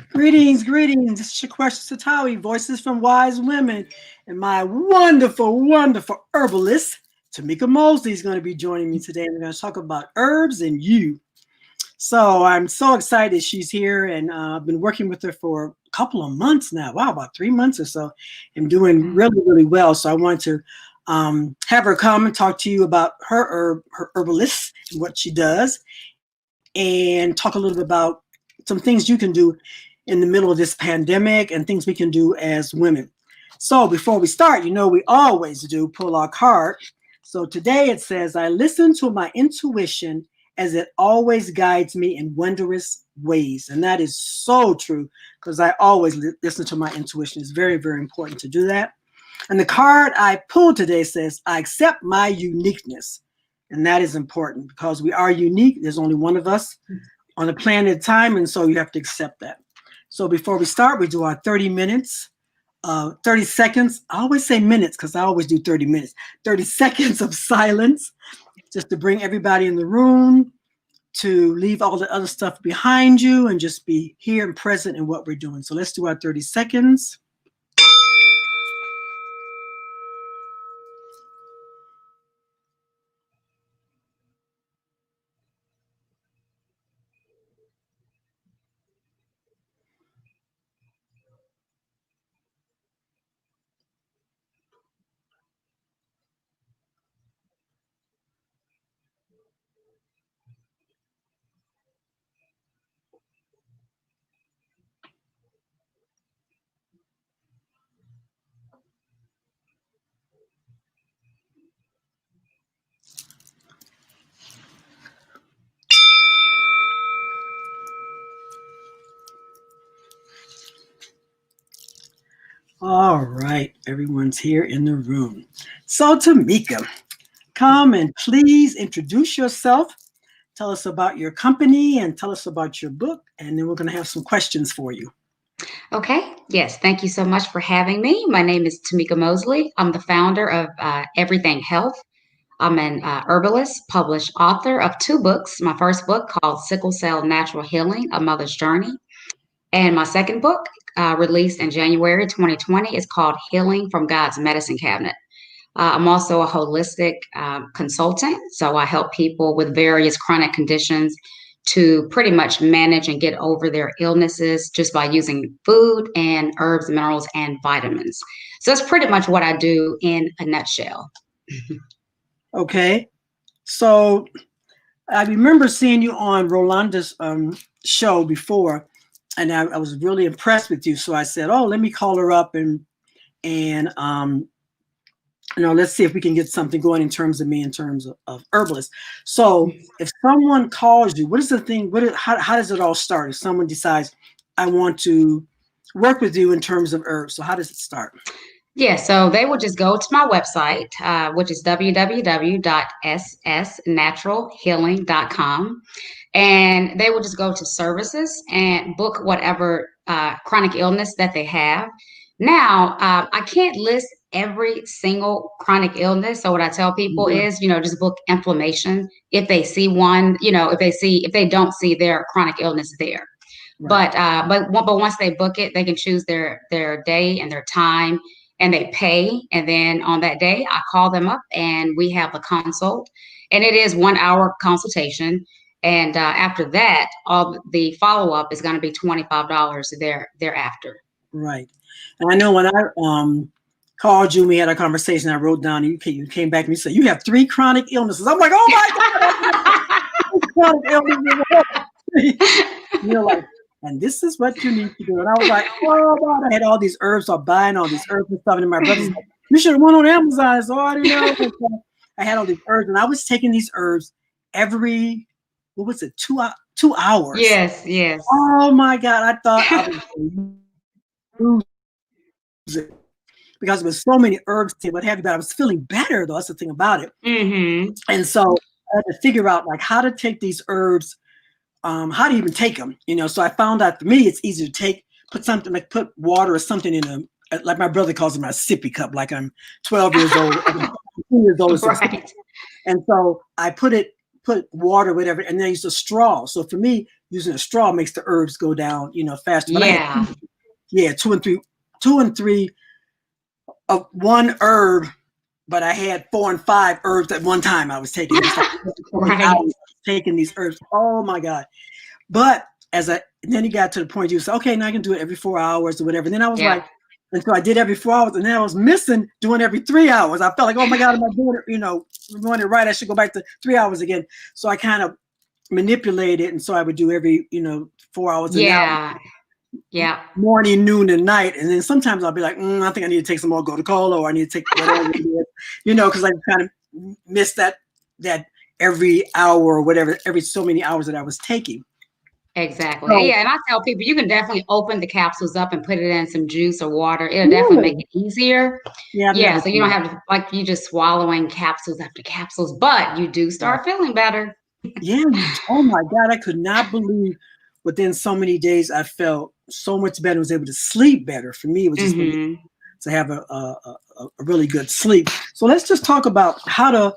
Greetings, greetings. This is Shaquesha Satawi, Voices from Wise Women, and my wonderful, wonderful herbalist, Tamika Mosley, is going to be joining me today. We're going to talk about herbs and you. So I'm so excited she's here, and I've been working with her for a couple of months now. Wow, about 3 months or so, and doing really, really well. So I want to have her come and talk to you about her herbalist, and what she does, and talk a little bit about some things you can do in the middle of this pandemic and things we can do as women. So before we start, we always do pull our card. So today it says, I listen to my intuition as it always guides me in wondrous ways. And that is so true, because I always listen to my intuition. It's very, very important to do that. And the card I pulled today says, I accept my uniqueness. And that is important because we are unique. There's only one of us on the planet time, and so you have to accept that. So before we start, we do our 30 minutes, 30 seconds. I always say minutes because I always do 30 minutes. 30 seconds of silence, just to bring everybody in the room, to leave all the other stuff behind you and just be here and present in what we're doing. So let's do our 30 seconds. All right, everyone's here in the room. So Tamika, come and please introduce yourself. Tell us about your company and tell us about your book, and then we're going to have some questions for you. Okay, yes, thank you so much for having me. My name is Tamika Mosley. I'm the founder of Everything Health. I'm an herbalist, published author of 2 books. My first book called Sickle Cell Natural Healing, A Mother's Journey. And my second book, released in January 2020, is called Healing from God's Medicine Cabinet. I'm also a holistic consultant, so I help people with various chronic conditions to pretty much manage and get over their illnesses just by using food and herbs, minerals, and vitamins. So that's pretty much what I do in a nutshell. Okay. So I remember seeing you on Rolanda's show before, and I was really impressed with you. So I said, "Oh, let me call her up and let's see if we can get something going in terms of me, in terms of herbalist." So if someone calls you, what is the thing? How does it all start? If someone decides, I want to work with you in terms of herbs, so how does it start? Yeah, so they would just go to my website, which is www.ssnaturalhealing.com. And they will just go to services and book whatever chronic illness that they have. Now, I can't list every single chronic illness. So what I tell people is, just book inflammation if they see one, if they don't see their chronic illness there. Right. But once they book it, they can choose their day and their time, and they pay. And then on that day, I call them up and we have a consult, and it is 1 hour consultation. And after that, all the follow up is going to be $25 thereafter. Right. And I know when I called you, we had a conversation. I wrote down, you came back and you said you have 3 chronic illnesses. I'm like, oh my God, chronic illnesses. You're like, and this is what you need to do. And I was like, oh God, I had all these herbs. I'm buying all these herbs and stuff. And my brother's like, you should have went on Amazon. So I didn't know. I had all these herbs, and I was taking these herbs every, 2 hours? Yes. Oh my God, I thought I was going to lose it because there was so many herbs and what have you. But I was feeling better, though. That's the thing about it. Mm-hmm. And so I had to figure out like how to take these herbs. How do you even take them? So I found out for me, it's easy to put water or something in them. Like my brother calls it my sippy cup, like I'm 12 years old, 2 years old. Right. And so I put water, whatever, and then I used a straw. So for me, using a straw makes the herbs go down, faster. But I had, Yeah. yeah, two and three of one herb, but I had 4 and 5 herbs at one time. I was taking just like so many Right. hours taking these herbs. Oh my God. But then he got to the point you say, okay, now I can do it every 4 hours or whatever. And then I was Yeah. like, and so I did every 4 hours, and then I was missing doing every 3 hours. I felt like, oh my God, am I doing it? Doing it right? I should go back to 3 hours again. So I kind of manipulated, and so I would do every 4 hours. And now Yeah. Yeah. morning, noon, and night. And then sometimes I'll be like, I think I need to take some more Gotu-Kola, or I need to take whatever it is, because I kind of missed that every hour or whatever, every so many hours that I was taking. Exactly. So, Yeah, and I tell people you can definitely open the capsules up and put it in some juice or water. It'll definitely make it easier. yeah, I've Yeah, never so you don't seen have to like you just swallowing capsules after capsules, but you do that. start feeling better. Yeah. Oh my God, I could not believe within so many days I felt so much better. Was able to sleep better. For me, it was just to have a really good sleep. So let's just talk about how to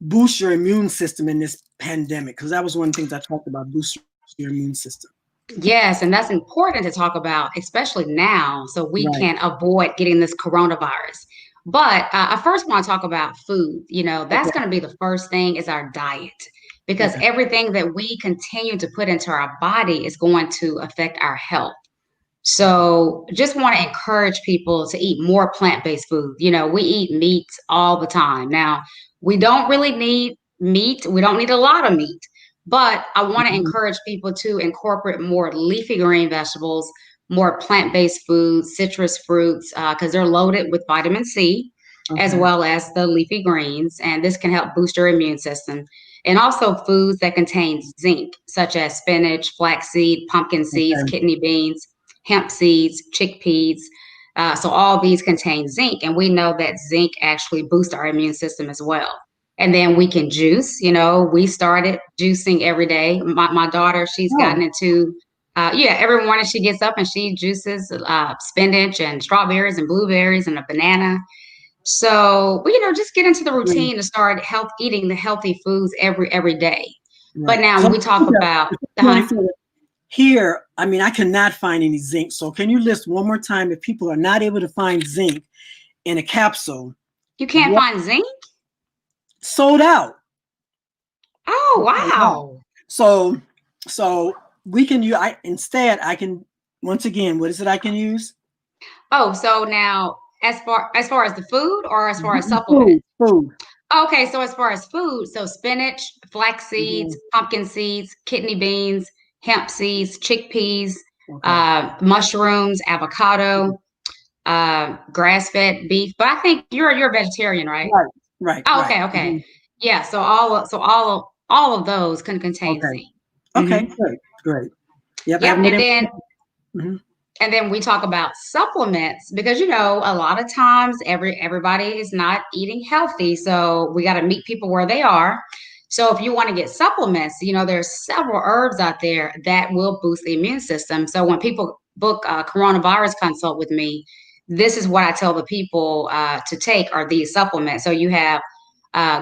boost your immune system in this pandemic, because that was one of the things I talked about, boost your immune system. Yes, and that's important to talk about, especially now, so we Right. can avoid getting this coronavirus. But I first want to talk about food. That's Okay. going to be the first thing is our diet, because Okay. everything that we continue to put into our body is going to affect our health. So just want to encourage people to eat more plant-based food. We eat meat all the time. Now, we don't really need meat. We don't need a lot of meat, but I want to Mhm. encourage people to incorporate more leafy green vegetables, more plant-based foods, citrus fruits, because they're loaded with vitamin C, as Okay. well as the leafy greens, and this can help boost your immune system. And also foods that contain zinc, such as spinach, flaxseed, pumpkin seeds, Okay. kidney beans, hemp seeds, chickpeas. So all these contain zinc, and we know that zinc actually boosts our immune system as well. And then we can juice. We started juicing every day. My daughter, she's Oh, gotten into, every morning she gets up and she juices spinach and strawberries and blueberries and a banana. So, just get into the right. routine to start eating the healthy foods every day. But Right. now So we talk about, here, I mean, I cannot find any zinc. So can you list one more time, if people are not able to find zinc in a capsule, you can't what find zinc? sold out? Oh, Sold out. wow. So we can use, I can, once again, what is it I can use? Oh, so now as far as the food or as far as supplements? Food. Okay, so as far as food, so spinach, flax seeds, Mhm. pumpkin seeds, kidney beans, hemp seeds, chickpeas, Okay. mushrooms, avocado, grass-fed beef. But I think you're a vegetarian, right? Right. Right. Oh, Right. okay, okay. Mhm. Yeah, so all of those can contain Okay. zinc. Okay. hmm Great. Great. Yep. I Yep, haven't been and able then to. Mhm. And then we talk about supplements because a lot of times everybody is not eating healthy, so we got to meet people where they are. So if you want to get supplements, there's several herbs out there that will boost the immune system. So when people book a coronavirus consult with me, this is what I tell the people to take are these supplements. So you have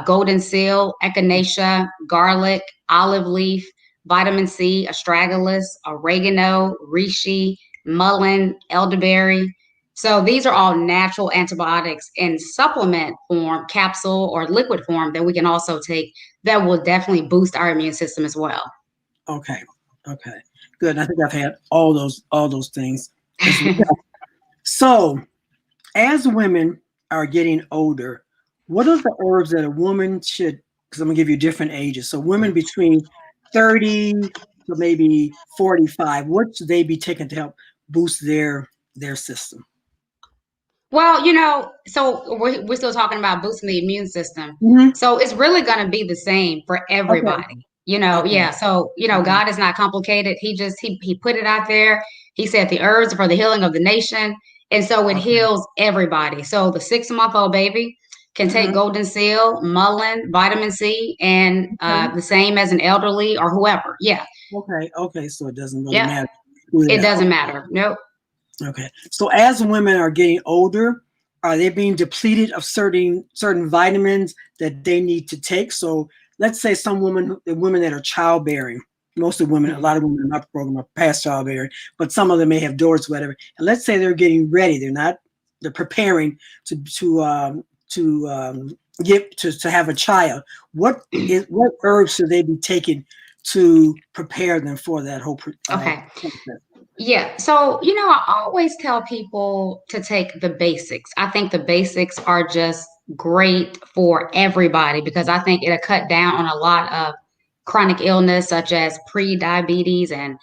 golden seal, echinacea, garlic, olive leaf, vitamin C, astragalus, oregano, reishi, mullein, elderberry. So these are all natural antibiotics in supplement form, capsule or liquid form that we can also take that will definitely boost our immune system as well. Okay. Okay. Good. I think I've had all those things as well. So, as women are getting older, what are the herbs that a woman should? Because I'm gonna give you different ages. So, women between 30 to maybe 45, what should they be taking to help boost their system? Well, so we're still talking about boosting the immune system. Hmm. So it's really going to be the same for Okay. everybody. Okay. Yeah. So, Okay. God is not complicated. He put it out there. He said the herbs are for the healing of the nation. And so it Okay. heals everybody. So the 6-month-old baby can take Uh-huh. golden seal, mullein, vitamin C, and Okay. the same as an elderly or whoever. Yeah. Okay. Okay. So it doesn't really Yeah. matter who they It are. doesn't matter. Nope. Okay. So as women are getting older, are they being depleted of certain vitamins that they need to take? So let's say the women that are childbearing. Most of the women, a lot of women in my program are past childbearing, but some of them may have daughters, whatever. And let's say they're getting ready. They're preparing to have a child. What herbs should they be taking to prepare them for that whole Okay. process? Yeah. So, I always tell people to take the basics. I think the basics are just great for everybody because I think it'll cut down on a lot of chronic illness such as pre-diabetes and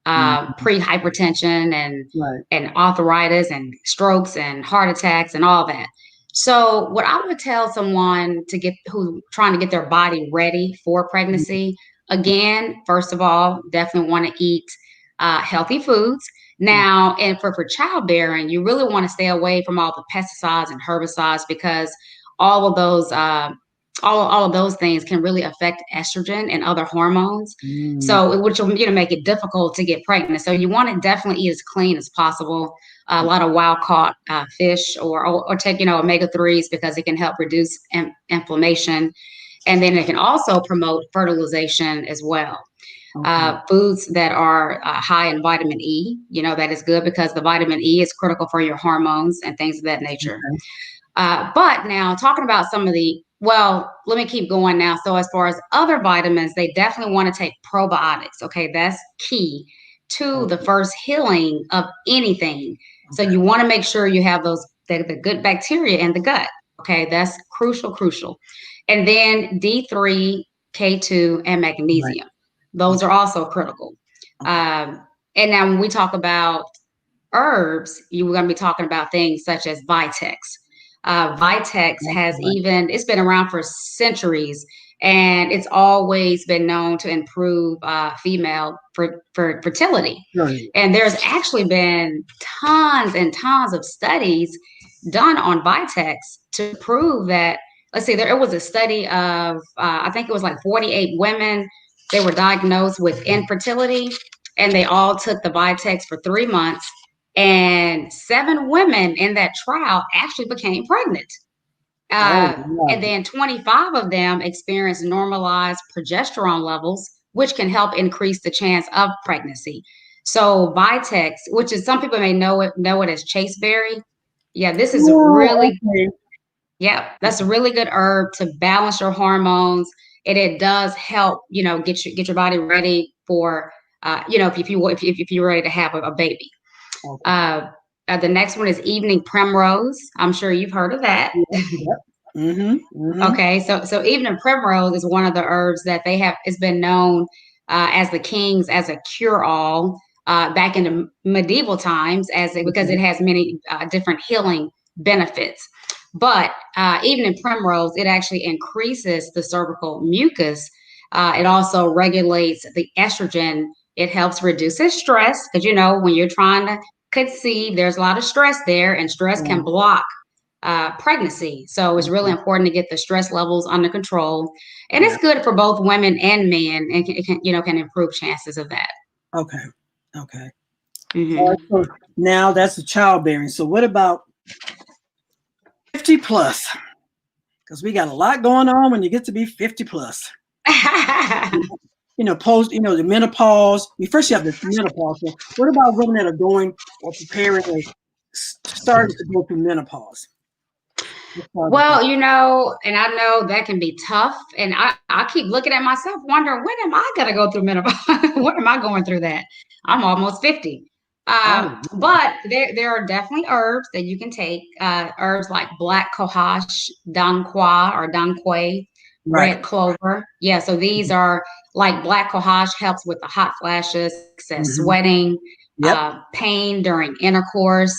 Mhm. pre-hypertension Right. and arthritis and strokes and heart attacks and all that. So, what I would tell someone who's trying to get their body ready for pregnancy, again, first of all, definitely want to eat healthy foods. Now, and for childbearing, you really want to stay away from all the pesticides and herbicides because all of those all of those things can really affect estrogen and other hormones. Mm. So, which will make it difficult to get pregnant. So, you want to definitely eat as clean as possible. A lot of wild caught fish, or take omega 3s because it can help reduce inflammation, and then it can also promote fertilization as well. Okay. Foods that are high in vitamin E, that is good because the vitamin E is critical for your hormones and things of that nature. Okay. But now talking about well, let me keep going now. So as far as other vitamins, they definitely want to take probiotics. Okay, that's key to the Okay. first healing of anything. So Okay. you want to make sure you have the good bacteria in the gut. Okay, that's crucial. And then D3, K2, and Right. magnesium. Those are also critical. Okay. And now when we talk about herbs, you're going to be talking about things such as Vitex. Vitex Right. it's been around for centuries, and it's always been known to improve female for fertility. Right. And there's actually been tons and tons of studies done on Vitex to prove that. Let's see, there was a study of, I think it was like 48 women. They were diagnosed with infertility, and they all took the Vitex for 3 months, and 7 women in that trial actually became pregnant. Oh, And wow. then 25 of them experienced normalized progesterone levels, which can help increase the chance of pregnancy. So Vitex, which is some people may know it as chasteberry. Yeah, this is Oh, really okay. yeah, that's a really good herb to balance your hormones, and it does help get your body ready for if you're ready to have a baby. Okay. Uh, the next one is evening primrose. I'm sure you've heard of that. Yep. Yep. Mm-hmm. Mm-hmm. Okay, so evening primrose is one of the herbs that they have. It's been known as the kings as a cure-all back in the medieval times, because Okay. it has many different healing benefits. But evening primrose, it actually increases the cervical mucus. It also regulates the estrogen. It helps reduce stress because when you're trying to conceive, there's a lot of stress there, and stress can Right. block pregnancy. So it's really Okay. important to get the stress levels under control, and it's Yeah. good for both women and men, and can improve chances of that. Okay. Okay. All right. Hmm. So now that's the childbearing. So what about 50 plus? Because we got a lot going on when you get to be 50 plus. The menopause. First you have the menopause. So what about women that are going or preparing or starting to go through menopause? Let's start with that. Well, and I know that can be tough, and I keep looking at myself, wondering when am I going to go through menopause? When am I going through that? I'm almost 50. Oh, yeah. But there are definitely herbs that you can take. Herbs like black cohosh, dangqua or dangquai, Right. red clover. Yeah, so these are like black cohosh helps with the hot flashes, excess Mm-hmm. sweating, Yep. pain during intercourse,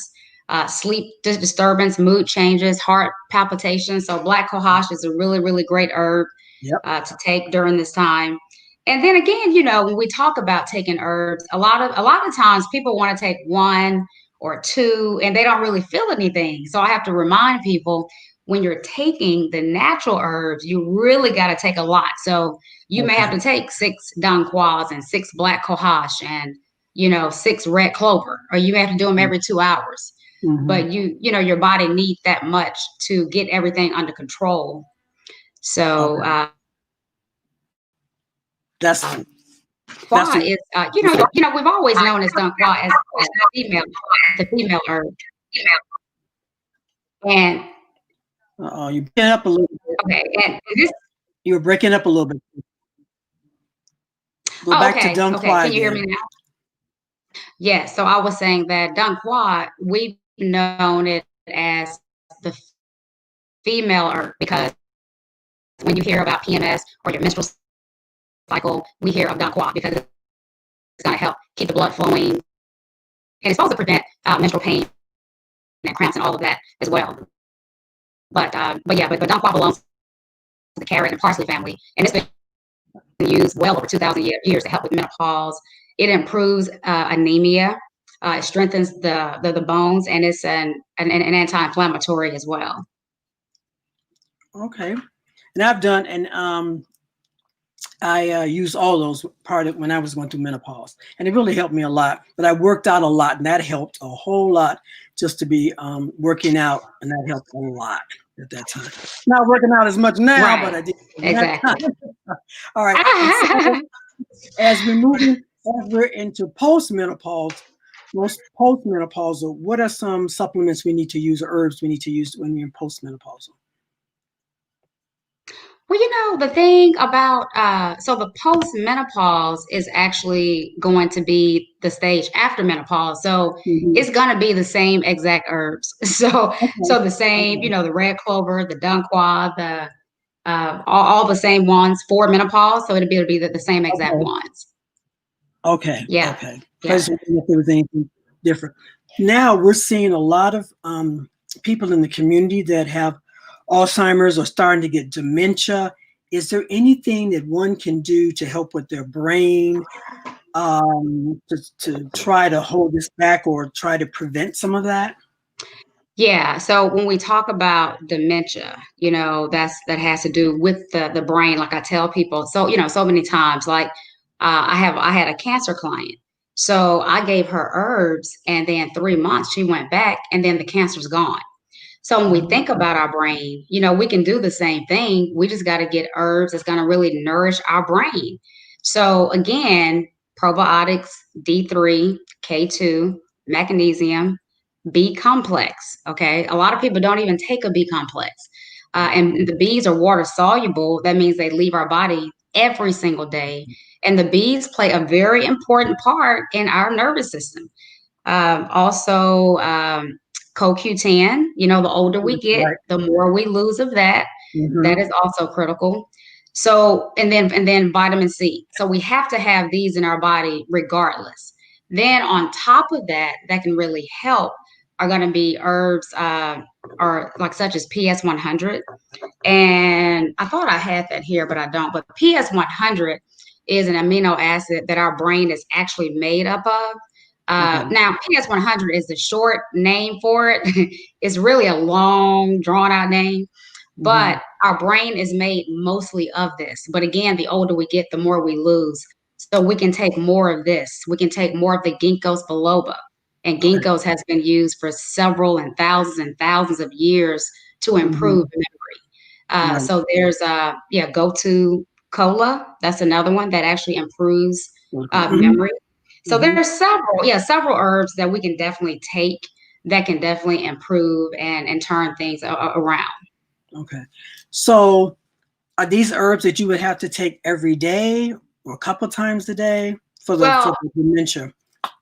sleep disturbance, mood changes, heart palpitations. So black cohosh is a really, really great herb Yep. to take during this time. And then again, when we talk about taking herbs, a lot of times people want to take one or two, and they don't really feel anything. So I have to remind people, when you're taking the natural herbs, you really got to take a lot. So you may have Okay. to take 6 dangquas and 6 black cohosh and 6 red clover, or you may have to do them every 2 hours. Mm-hmm. But your body needs that much to get everything under control. So Okay. That's That's Qua what is, okay. we've always known as Dun Qua as female, the female herb. And Uh-oh, you breaking up a little bit. okay, and this. You were breaking up a little bit. Go Oh, back to okay, Dun okay. Quai Can you hear me again. now? Yeah. So I was saying that Dun Qua, we've known it as the female herb because when you hear about PMS or your menstrual cycle, we hear of Dun Qua because it's going to help keep the blood flowing, and it's supposed to prevent menstrual pain and cramps and all of that as well. But Dun Qua belongs to the carrot and parsley family, and it's been used well over 2,000 years to help with menopause. It improves anemia. It strengthens the bones, and it's an anti-inflammatory as well. Okay. And I've done, and I used all those part of when I was going through menopause, and it really helped me a lot. But I worked out a lot, and that helped a whole lot just to be working out, and that helped a lot at that time. Not working out as much now, but Right. I did at that Exactly. time. All right. And so as we're into postmenopause, most postmenopausal, what are some supplements we need to use or herbs we need to use when we're in postmenopausal? Well, the thing about so the postmenopause is actually going to be the stage after menopause. So Mm-hmm. it's going to be the same exact herbs. So Okay. the same, Okay. the red clover, the Dun Qua, the all the same ones for menopause. So it'll be the same exact Okay. ones. Okay. Yeah. Okay. I Yeah. just wondering if there was anything different. Now we're seeing a lot of people in the community that have Alzheimer's or starting to get dementia. Is there anything that one can do to help with their brain to try to hold this back or try to prevent some of that? Yeah. So when we talk about dementia, that has to do with the brain. Like I tell people, so many times, like I had a cancer client. So I gave her herbs, and then 3 months she went back, and then the cancer's gone. So when we think about our brain, we can do the same thing. We just got to get herbs that's going to really nourish our brain. So again, probiotics, D3, K2, magnesium, B complex. Okay. A lot of people don't even take a B complex. And the B's are water soluble. That means they leave our body every single day. And the B's play a very important part in our nervous system. Also, CoQ10, the older we get, Right. the more we lose of that. Mm-hmm. That is also critical. So, and then vitamin C. So we have to have these in our body regardless. Then on top of that, that can really help are going to be herbs or like such as PS100. And I thought I had that here, but I don't. But PS100 is an amino acid that our brain is actually made up of. Okay. Now, PS100 is the short name for it. It's really a long, drawn out name, but our brain is made mostly of this. But again, the older we get, the more we lose. So we can take more of this. We can take more of the ginkgos biloba. And Okay. ginkgos has been used for several and thousands of years to improve memory. Right. So there's go to cola. That's another one that actually improves memory. So there's several herbs that we can definitely take that can definitely improve and turn things around. Okay. So are these herbs that you would have to take every day or a couple times a day for the dementia?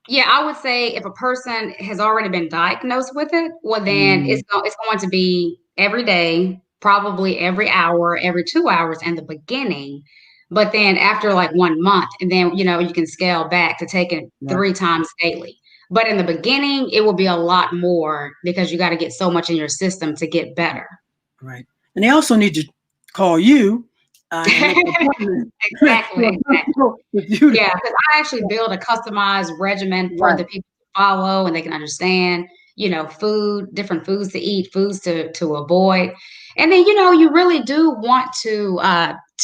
Yeah, I would say if a person has already been diagnosed with it, well, then it's going to be every day, probably every hour, every 2 hours in the beginning. But then after like 1 month, and then, you can scale back to taking 3 times daily. But in the beginning, it will be a lot more because you got to get so much in your system to get better. Right. And they also need to call you. Exactly. Yeah, because I actually build a customized regimen for the people to follow, and they can understand, different foods to eat, foods to avoid. And then, you really do want to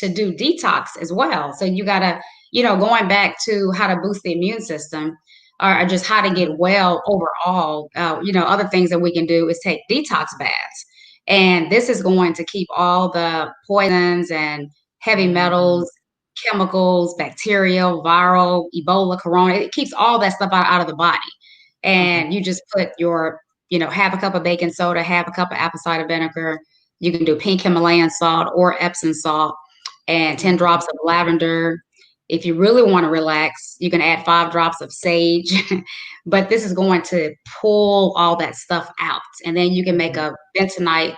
do detox as well. So you gotta, going back to how to boost the immune system or just how to get well overall, other things that we can do is take detox baths. And this is going to keep all the poisons and heavy metals chemicals, bacterial, viral, Ebola, corona. It keeps all that stuff out of the body. Okay. And you just put your, half a cup of baking soda, half a cup of apple cider vinegar. You can do pink Himalayan salt or Epsom salt and 10 drops of lavender. If you really want to relax, you can add 5 drops of sage. But this is going to pull all that stuff out. And then you can make a bentonite,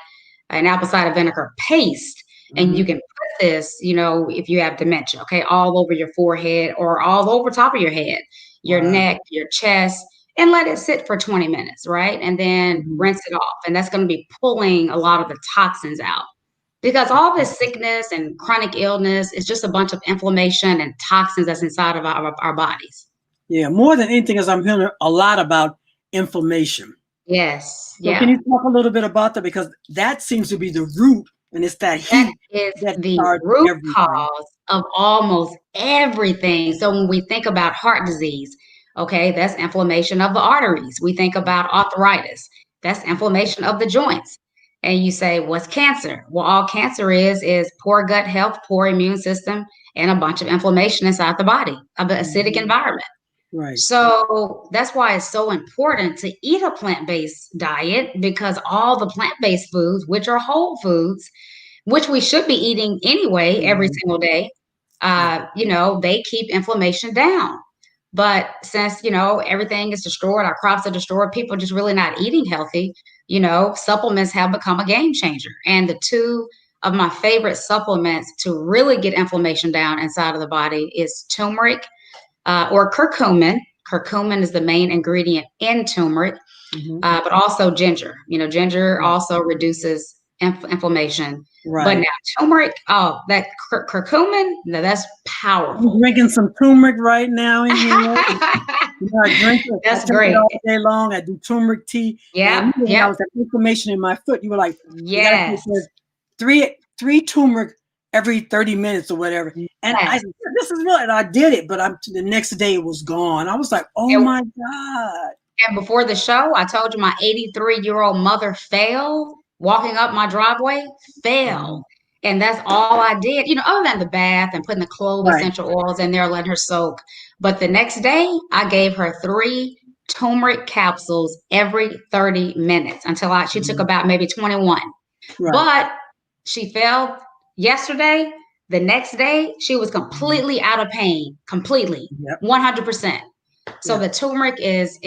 an apple cider vinegar paste. And you can put this, if you have dementia, okay, all over your forehead or all over top of your head, your neck, your chest, and let it sit for 20 minutes, right? And then rinse it off. And that's going to be pulling a lot of the toxins out. Because all this sickness and chronic illness is just a bunch of inflammation and toxins that's inside of our bodies. Yeah, more than anything, as I'm hearing a lot about inflammation. Yes. So can you talk a little bit about that? Because that seems to be the root, and it's that heat. That is the root cause of almost everything. So when we think about heart disease, okay, that's inflammation of the arteries. We think about arthritis, that's inflammation of the joints. And you say, what's cancer? Well, all cancer is poor gut health, poor immune system, and a bunch of inflammation inside the body, of an acidic environment. Right. So that's why it's so important to eat a plant-based diet, because all the plant-based foods, which are whole foods, which we should be eating anyway every single day, they keep inflammation down. But since, everything is destroyed, our crops are destroyed, people are just really not eating healthy, supplements have become a game changer. And the 2 of my favorite supplements to really get inflammation down inside of the body is turmeric or curcumin. Curcumin is the main ingredient in turmeric, but also ginger. Ginger also reduces inflammation. Right. But now turmeric, that curcumin, now that's powerful. I'm drinking some turmeric right now in here. I drink it. That's I drink great. it all day long. I do turmeric tea. Yeah. I was that inflammation in my foot. You were like, yes, three turmeric every 30 minutes or whatever. And I said, this is really, and I did it, but the next day it was gone. I was like, oh my God. And before the show, I told you my 83-year-old mother fell walking up my driveway, fell. And that's all I did, other than the bath and putting the clove essential oils in there, letting her soak. But the next day, I gave her 3 turmeric capsules every 30 minutes until she took about maybe 21. Right. But she fell yesterday. The next day, she was completely out of pain, completely, 100%. So the turmeric is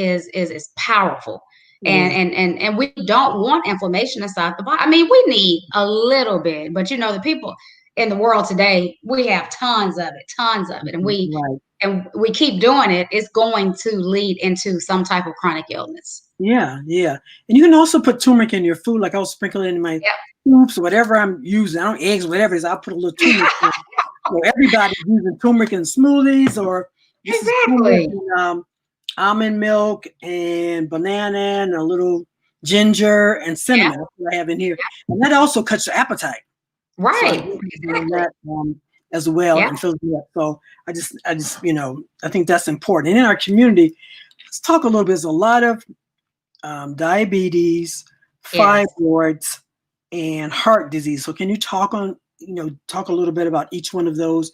powerful. And we don't want inflammation inside the body. I mean, we need a little bit, but the people in the world today, we have tons of it. And we keep doing it. It's going to lead into some type of chronic illness. Yeah. And you can also put turmeric in your food. Like I'll sprinkle it in my soups or whatever I'm using. I don't eggs, whatever it is, I'll put a little turmeric in. So everybody's using turmeric in smoothies or almond milk and banana and a little ginger and cinnamon. That's what I have in here. And that also cuts your appetite. Right. So that, as well and fills me up. So I just I think that's important. And in our community, let's talk a little bit. There's a lot of diabetes, fibroids, and heart disease. So can you talk a little bit about each one of those?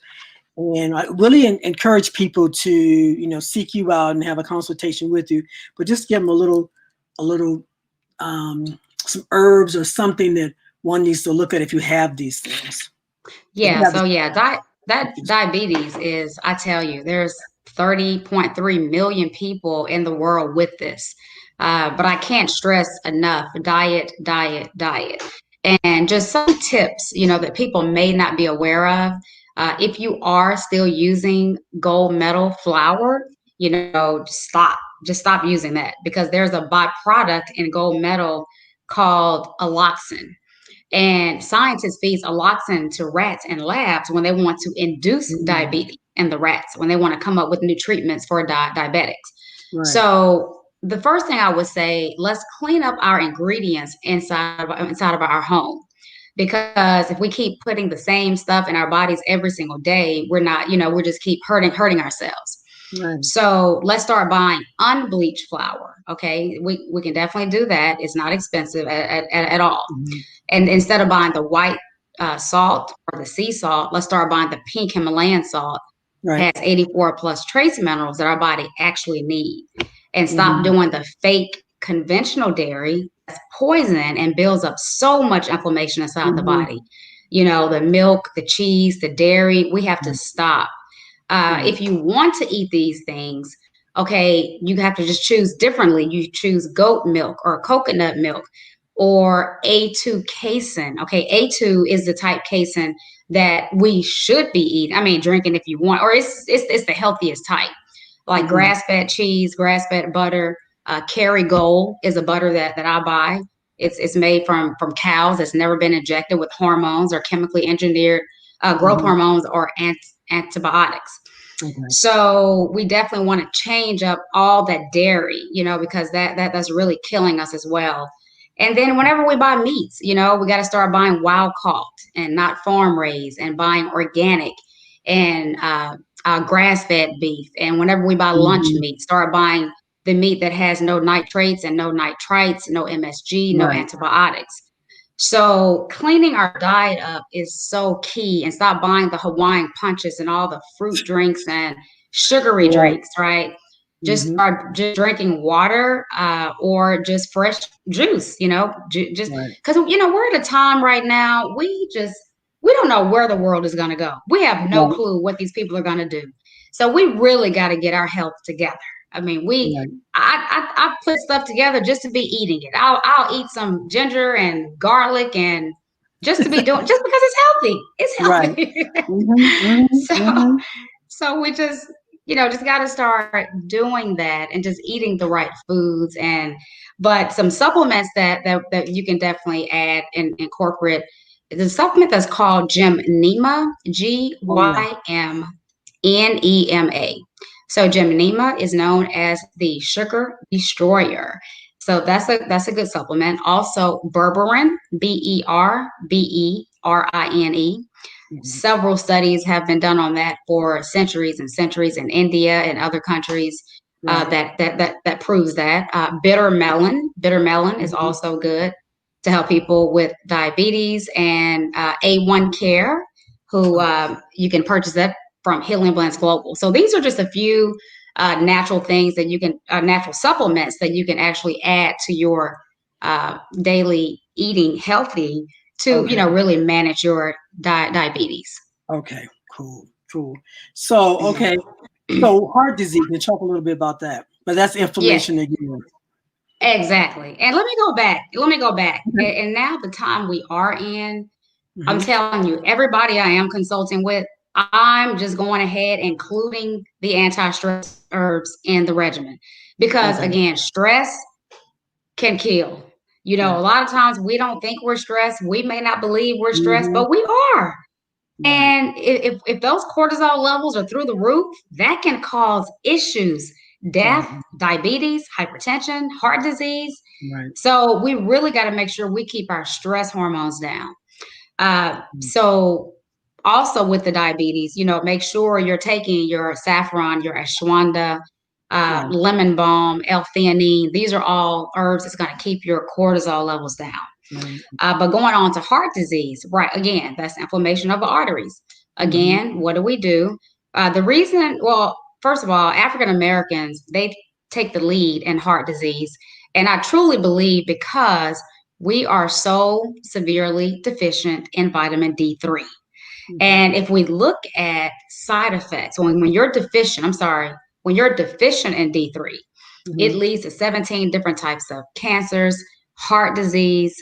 And I really encourage people to, seek you out and have a consultation with you, but just give them a little, some herbs or something that one needs to look at if you have these things. Yeah. So that diabetes is, I tell you, there's 30.3 million people in the world with this. But I can't stress enough, diet. And just some tips, that people may not be aware of. If you are still using gold medal flour, just stop using that, because there's a byproduct in gold medal called alloxin. And scientists feed alloxin to rats in labs when they want to induce diabetes in the rats, when they want to come up with new treatments for diabetics. Right. So the first thing I would say, let's clean up our ingredients inside of our home. Because if we keep putting the same stuff in our bodies every single day, we're not, we just keep hurting ourselves. Right. So let's start buying unbleached flour. Okay, we can definitely do that. It's not expensive at all. Mm-hmm. And instead of buying the white salt or the sea salt, let's start buying the pink Himalayan salt. Right. Has 84 plus trace minerals that our body actually need. And stop Mhm. doing the fake conventional dairy that's poison and builds up so much inflammation inside the Mhm. body. You know, the milk, the cheese, the dairy, we have to stop. Right. If you want to eat these things, okay, you have to just choose differently. You choose goat milk or coconut milk or A2 casein. Okay, A2 is the type casein that we should be eating. I mean, drinking if you want, or it's the healthiest type, like Mhm. grass-fed cheese, grass-fed butter. Kerrygold is a butter that I buy. It's made from cows that's never been injected with hormones or chemically engineered growth Mhm. hormones or antibiotics. Okay. So we definitely want to change up all that dairy, you know, because that's really killing us as well. And then whenever we buy meats, you know, we got to start buying wild caught and not farm raised, and buying organic and grass fed beef. And whenever we buy lunch Mhm. meat, start buying the meat that has no nitrates and no nitrites, no MSG, no Right. antibiotics. So cleaning our diet up is so key, and stop buying the Hawaiian punches and all the fruit drinks and sugary Right. drinks, right? Just Mhm. start just drinking water or just fresh juice, you know, just Right. because, you know, we're at a time right now, we don't know where the world is going to go. We have no Right. clue what these people are going to do. So we really got to get our health together. I mean, Right. I put stuff together just to be eating it. I'll eat some ginger and garlic and just to be doing, just because it's healthy. It's Right. healthy. Mhm. Mhm. so Mhm. so we just, you know, just got to start doing that and just eating the right foods. And but some supplements that you can definitely add and incorporate. The supplement that's called Gymnema, Oh yeah. Gymnema. So Gymnema is known as the sugar destroyer. So that's a good supplement. Also berberine, Berberine. Mhm. Several studies have been done on that for centuries and centuries in India and other countries, Right. that proves that. Bitter melon is Mhm. also good to help people with diabetes. And A1 Care, who Okay. you can purchase that from Healing Blends Global. So these are just a few natural things that you can, natural supplements that you can actually add to your daily eating healthy to, you Okay. know, really manage your diabetes. Okay. Cool. Cool. So Yeah. okay. So heart disease. Can you talk a little bit about that? But that's Yes, inflammation again. exactly. And let me go back. Let me go back. Okay. And now the time we are in, I'm Mhm. telling you, everybody I am consulting with, I'm just going ahead including the anti-stress herbs in the regimen because Okay. again, stress can kill. You know, Yeah. a lot of times we don't think we're stressed. We may not believe we're stressed, Mhm. but we are. Right. And if those cortisol levels are through the roof, that can cause issues, death, Mhm. diabetes, hypertension, heart disease. Right. So we really got to make sure we keep our stress hormones down. Mm. So also with the diabetes, you know, make sure you're taking your saffron, your ashwagandha, Right. lemon balm, L-theanine. These are all herbs that's going to keep your cortisol levels down. Right. But going on to heart disease, right? Again, that's inflammation of the arteries. Mhm. Again, what do we do? The reason, well, first of all, African Americans, they take the lead in heart disease. And I truly believe because we are so severely deficient in vitamin D3. Okay. And if we look at side effects, when you're deficient, I'm sorry, when you're deficient in D3, it Mhm. leads to 17 different types of cancers, heart disease,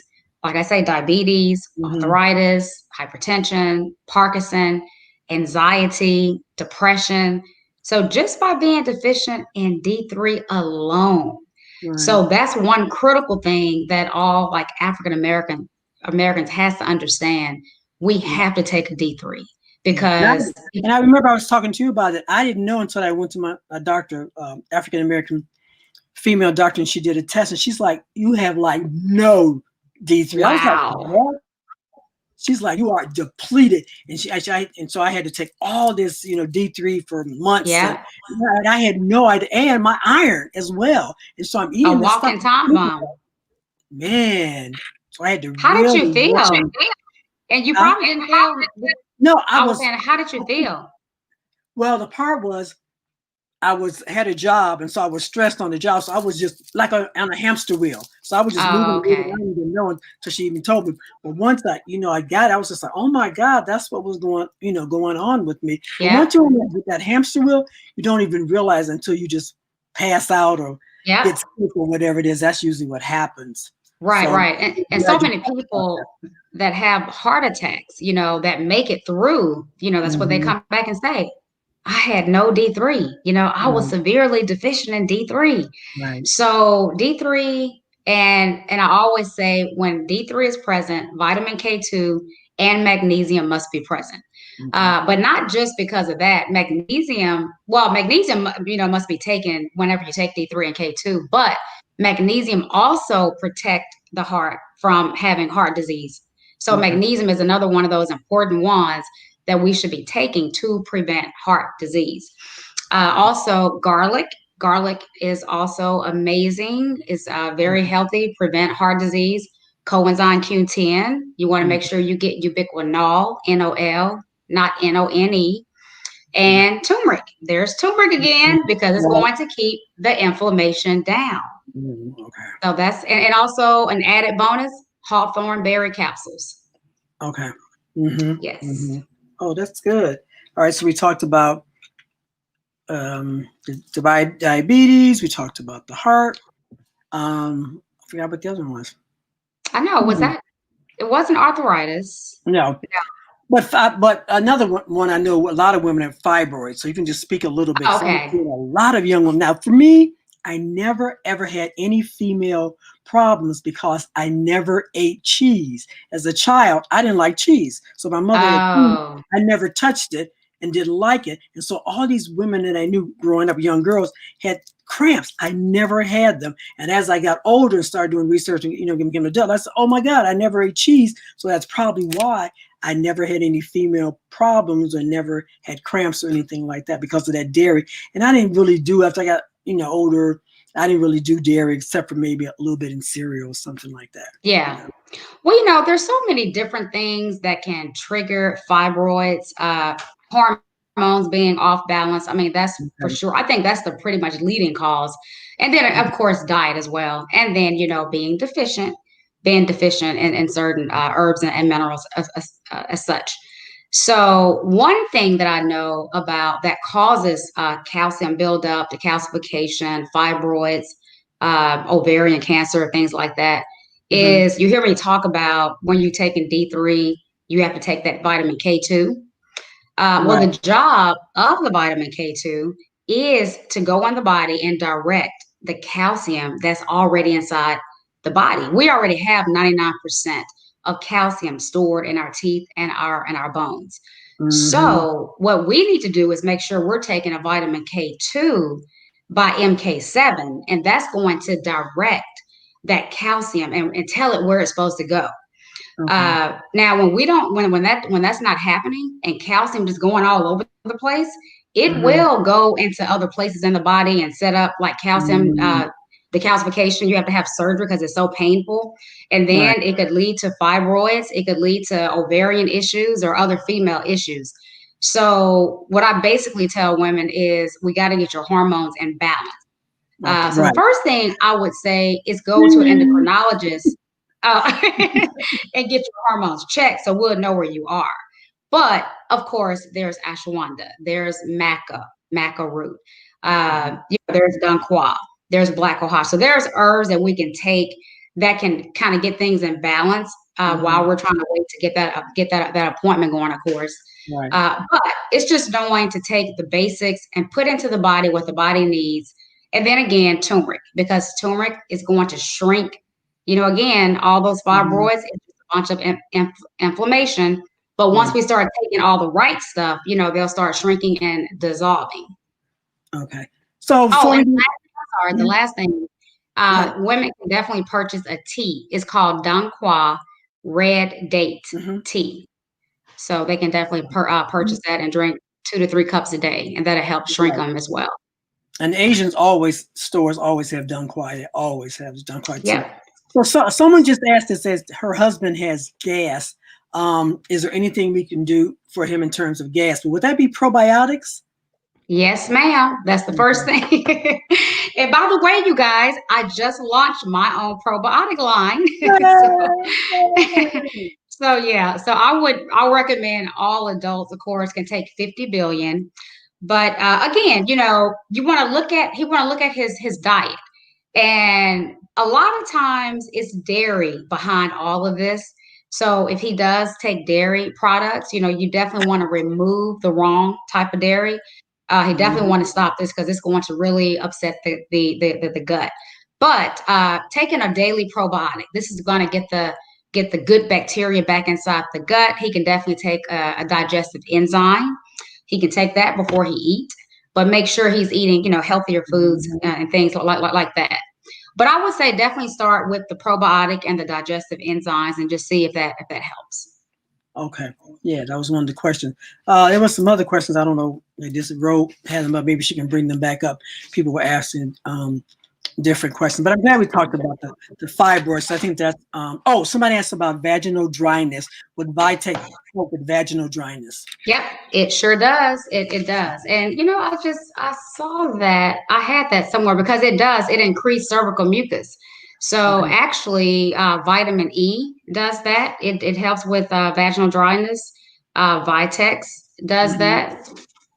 like I say, diabetes, Mhm. arthritis, hypertension, Parkinson, anxiety, depression. So just by being deficient in D3 alone. Right. So that's one critical thing that all like Americans has to understand. We Yeah. have to take a D3 Yeah. because And I remember I was talking to you about it. I didn't know until I went to my a doctor, African American female doctor, and she did a test, and she's like, "You have like no D3." I was like, wow. "What?" She's like, "You are depleted," and and so I had to take all this, D3 for months, and, Yeah. and I had no idea, and my iron as well, and so I'm A eating this stuff. walking time bomb. Man, so I had to How did you really watch. feel? And you I, probably didn't feel. no, I was saying, how did you feel? well, the part was had a job, and so I was stressed on the job. So I was just like on a hamster wheel. So I was just moving. Oh, I okay. didn't even know until she even told me. But once I got it, I was just like, oh my God, that's what was going on with me. But Yeah. once you're on that hamster wheel, you don't even realize until you just pass out or get sick or whatever it is. That's usually what happens. Right, So, right. And so many people that have heart attacks, that make it through, that's what they come back and say. I had no D3, I was severely deficient in D3. Right. So D3, and I always say when D3 is present, vitamin K2 and magnesium must be present. But not just because of that. Magnesium, must be taken whenever you take D3 and K2, but magnesium also protect the heart from having heart disease. So magnesium is another one of those important ones that we should be taking to prevent heart disease. Also, garlic. Garlic is also amazing. It's very healthy, prevent heart disease. Coenzyme Q10. You want to make sure you get ubiquinol, NOL, not NONE. And turmeric. There's turmeric again because it's going to keep the inflammation down. Okay. So that's and also an added bonus: hawthorn berry capsules. Okay. Yes. Oh, that's good. All right. So we talked about the diabetes. We talked about the heart. I forgot what the other one was. I know. Was that? It wasn't arthritis. No. But another one I know a lot of women have fibroids, so you can just speak a little bit. Okay. So a lot of young women. Now, for me, I never ever had any female problems because I never ate cheese. As a child, I didn't like cheese, so my mother, I never touched it and didn't like it. And so all these women that I knew growing up, young girls, had cramps. I never had them. And as I got older and started doing research and became an adult, I said, oh my God, I never ate cheese. So that's probably why I never had any female problems or never had cramps or anything like that because of that dairy. And I didn't really do, after I got older, I didn't really do dairy except for maybe a little bit in cereal or something like that. Yeah. Well, there's so many different things that can trigger fibroids, hormones being off balance. I mean, that's for sure. I think that's the pretty much leading cause. And then, of course, diet as well. And then, being deficient in certain herbs and minerals as such. So one thing that I know about that causes calcium buildup, the calcification, fibroids, ovarian cancer, things like that, is you hear me talk about when you're taking D3, you have to take that vitamin K2. Well, the job of the vitamin K2 is to go on the body and direct the calcium that's already inside the body. We already have 99% of calcium stored in our teeth and our bones. So what we need to do is make sure we're taking a vitamin K2 by MK7, and that's going to direct that calcium and tell it where it's supposed to go. Now, when that's not happening and calcium just going all over the place, it will go into other places in the body and set up like calcium, the calcification. You have to have surgery because it's so painful. And then it could lead to fibroids. It could lead to ovarian issues or other female issues. So what I basically tell women is we got to get your hormones in balance. So the first thing I would say is go to an endocrinologist and get your hormones checked so we'll know where you are. But of course, there's ashwagandha, there's maca root, there's danquat, there's black ohia. So there's herbs that we can take that can kind of get things in balance while we're trying to wait to get that appointment going, of course. But it's just knowing to take the basics and put into the body what the body needs. And then again, turmeric, because turmeric is going to shrink, again, all those fibroids, it's just a bunch of inflammation. But once we start taking all the right stuff, they'll start shrinking and dissolving. Okay. So the last thing, women can definitely purchase a tea. It's called danquat red date tea. So they can definitely purchase that and drink 2 to 3 cups a day, and that'll help shrink them as well. And Asians stores always have danquat. They always have danquat tea. Yeah. So someone just asked and says her husband has gas. is there anything we can do for him in terms of gas? But would that be probiotics? Yes, ma'am. That's the first thing. And by the way, you guys, I just launched my own probiotic line. So yeah, so I'll recommend all adults, of course, can take 50 billion. But again, you want to look at his diet. And a lot of times it's dairy behind all of this. So if he does take dairy products, you definitely want to remove the wrong type of dairy. He definitely want to stop this because it's going to really upset the gut. But taking a daily probiotic, this is going to get the good bacteria back inside the gut. He can definitely take a digestive enzyme. He can take that before he eats, but make sure he's eating, healthier foods and things like that. But I would say definitely start with the probiotic and the digestive enzymes and just see if that helps. Okay. Yeah, that was one of the questions. There was some other questions. I don't know. This row had them up. Maybe she can bring them back up. People were asking different questions, but I'm glad we talked about the fibroids. I think that, somebody asked about vaginal dryness. Would Vitex help with vaginal dryness? Yep, it sure does. It does. And, I saw that. I had that somewhere because it increase cervical mucus. So actually, vitamin E does that. It helps with vaginal dryness. Vitex does that.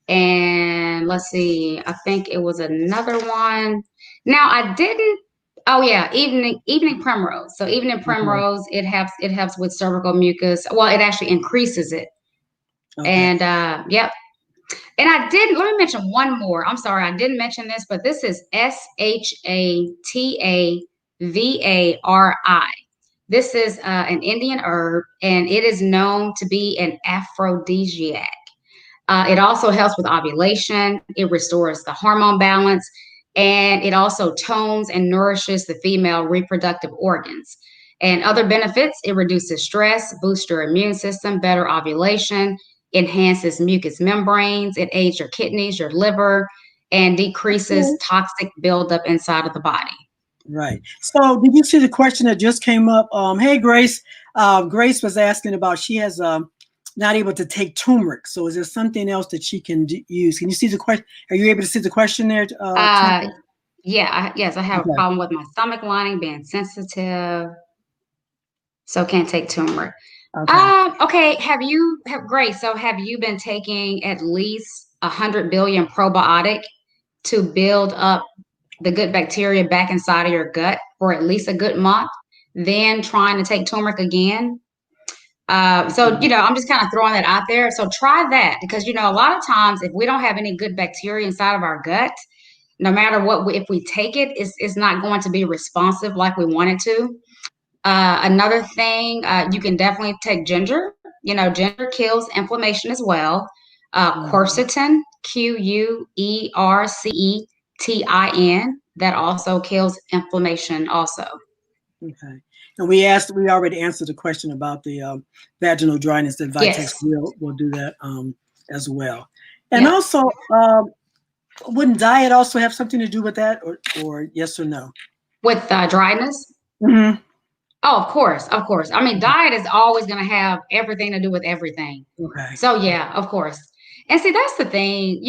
And let's see, I think it was another one. Now I didn't. Oh yeah, evening primrose. So evening primrose, it helps with cervical mucus. Well, it actually increases it. Okay. And yep. And I did. Let me mention one more. I'm sorry, I didn't mention this, but this is Shatavari. This is an Indian herb, and it is known to be an aphrodisiac. It also helps with ovulation. It restores the hormone balance, and it also tones and nourishes the female reproductive organs. And other benefits, it reduces stress, boosts your immune system, better ovulation, enhances mucous membranes, it aids your kidneys, your liver, and decreases toxic buildup inside of the body. Right. So did you see the question that just came up? Hey, Grace. Grace was asking about, she has not able to take turmeric. So is there something else that she can use? Can you see the question? Are you able to see the question there? Yes, I have a problem with my stomach lining being sensitive. So can't take turmeric. Okay. Grace, so have you been taking at least 100 billion probiotic to build up the good bacteria back inside of your gut for at least a good month, then trying to take turmeric again? I'm just kind of throwing that out there. So try that, because, a lot of times if we don't have any good bacteria inside of our gut, no matter what, if we take it, it's not going to be responsive like we want it to. Another thing, you can definitely take ginger. Ginger kills inflammation as well. Quercetin, Quercetin, that also kills inflammation also. Okay. And we already answered the question about the vaginal dryness, that Vitex will do that as well. And also, wouldn't diet also have something to do with that, or yes or no? With dryness? Mm-hmm. Oh, of course. I mean, diet is always going to have everything to do with everything. Okay. So yeah, of course. And see, that's the thing.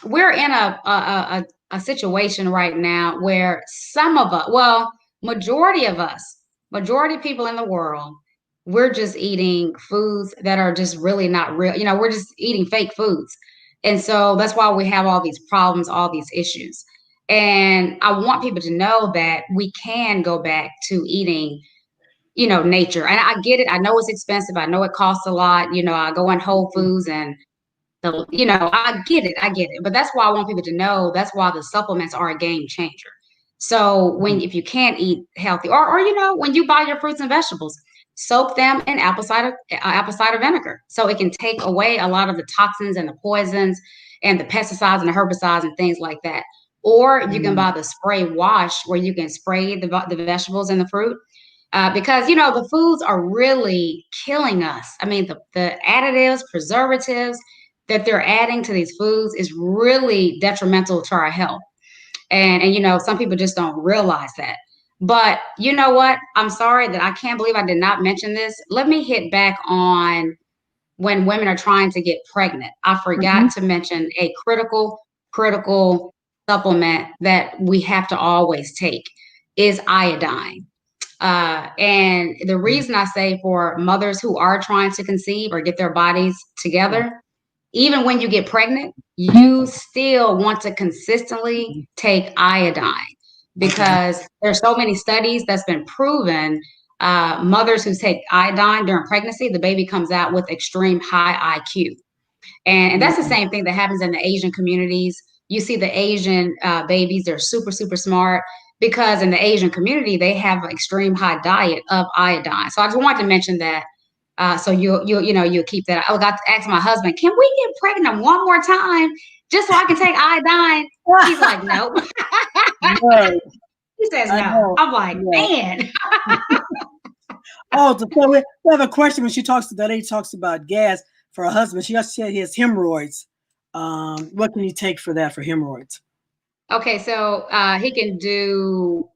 We're in a situation right now where some of us, majority of people in the world, we're just eating foods that are just really not real. We're just eating fake foods. And so that's why we have all these problems, all these issues. And I want people to know that we can go back to eating, nature. And I get it. I know it's expensive. I know it costs a lot. I go in Whole Foods and I get it. But that's why I want people to know, that's why the supplements are a game changer. So if you can't eat healthy, or when you buy your fruits and vegetables, soak them in apple cider vinegar, so it can take away a lot of the toxins and the poisons and the pesticides and the herbicides and things like that. Or you can buy the spray wash where you can spray the vegetables and the fruit, because the foods are really killing us. I mean, the additives, preservatives that they're adding to these foods is really detrimental to our health. And some people just don't realize that. But you know what? I'm sorry that I can't believe I did not mention this. Let me hit back on when women are trying to get pregnant. I Mhm. forgot to mention a critical supplement that we have to always take is iodine. And the reason I say for mothers who are trying to conceive or get their bodies together, even when you get pregnant, you still want to consistently take iodine Okay. because there's so many studies that's been proven. Mothers who take iodine during pregnancy, the baby comes out with extreme high IQ. And that's the Mhm. same thing that happens in the Asian communities. You see the Asian babies, they're super smart because in the Asian community, they have an extreme high diet of iodine. So I just wanted to mention that. So you'll keep that. I got to ask my husband, can we get pregnant one more time just so I can take iodine? He's like, nope. Right. He says I no. know. I'm like, Yeah. man. Oh, so we have a question when she talks that lady talks about gas for her husband. She also said he has hemorrhoids. What can you take for that for hemorrhoids? Okay, so he can do.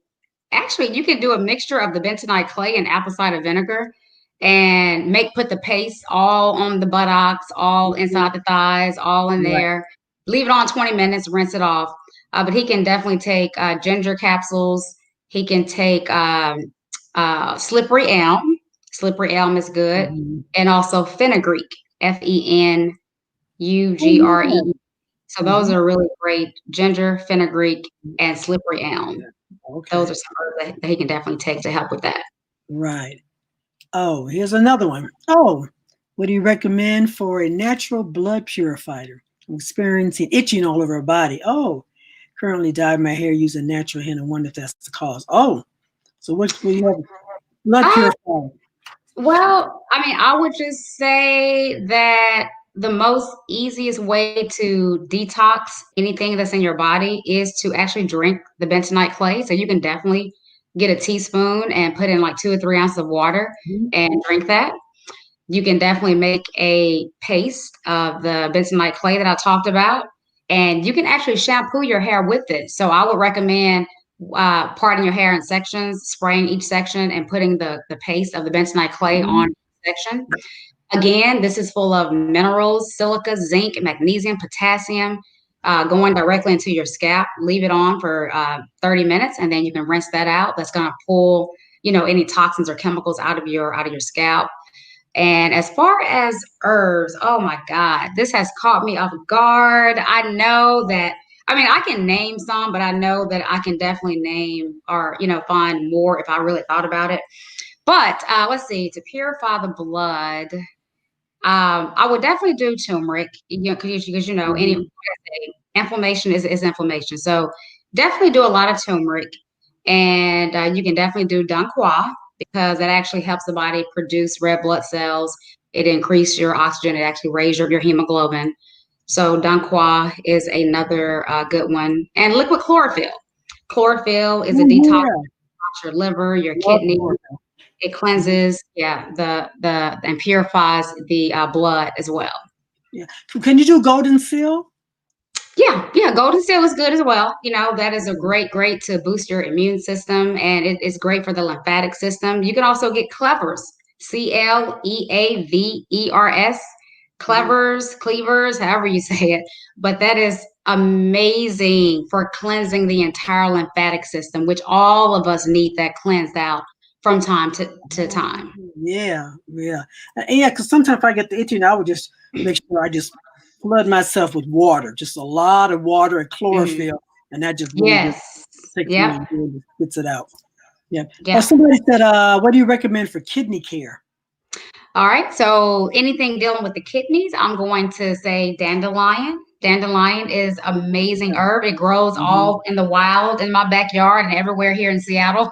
Actually, you can do a mixture of the bentonite clay and apple cider vinegar and put the paste all on the buttocks, all Mhm. inside the thighs, all in Right. there. Leave it on 20 minutes, rinse it off. But he can definitely take ginger capsules. He can take slippery elm. Slippery elm is good. Mhm. And also fenugreek, Oh, yeah. FENUGRE. So those Mhm. are really great. Ginger, fenugreek, and slippery elm. Yeah. Those Okay. are some herbs that he can definitely take to help with that. Right. Oh, here's another one. Oh, what do you recommend for a natural blood purifier? I'm experiencing itching all over her body. Oh, currently dyed my hair using natural henna. I wonder if that's the cause. Oh, so what do you have? Blood Uh, purifier. well, I mean, I would just say that the most easiest way to detox anything that's in your body is to actually drink the bentonite clay. So you can definitely get a teaspoon and put in like 2 or 3 ounces of water Mhm. and drink that. You can definitely make a paste of the bentonite clay that I talked about, and you can actually shampoo your hair with it. So I would recommend parting your hair in sections, spraying each section, and putting the paste of the bentonite clay on Mhm. each section. Again, this is full of minerals, silica, zinc, magnesium, potassium, going directly into your scalp. Leave it on for 30 minutes, and then you can rinse that out. That's going to pull, any toxins or chemicals out of your scalp. And as far as herbs, oh my God, this has caught me off guard. I know that, I mean, I can name some, but I know that I can definitely name or, find more if I really thought about it. But let's see, to purify the blood, I would definitely do turmeric, because any Mhm. inflammation is inflammation. So definitely do a lot of turmeric, and you can definitely do Dunqua because that actually helps the body produce red blood cells. It increases your oxygen. It actually raises your hemoglobin. So Dunqua is another good one, and liquid chlorophyll. Chlorophyll is a Oh, detox yeah. your liver, your Love kidney. chlorophyll. It Mhm. cleanses, yeah, and purifies the blood as well. Yeah. Can you do golden seal? Yeah, golden seal is good as well. That is a Okay. great to boost your immune system, and it's great for the lymphatic system. You can also get clevers, Cleavers, Mhm. cleavers, however you say it. But that is amazing for cleansing the entire lymphatic system, which all of us need that cleansed out from time to Oh, time. yeah, yeah. And yeah, because sometimes if I get the itching, I would just make sure I just flood myself with water, just a lot of water and Mhm. chlorophyll, and that just really just Yes. takes me Yep. and really spits it out. Yeah. Oh, Yep. somebody said, what do you recommend for kidney care? All right. So anything dealing with the kidneys, I'm going to say dandelion. Dandelion is amazing herb. It grows Mhm. all in the wild in my backyard and everywhere here in Seattle.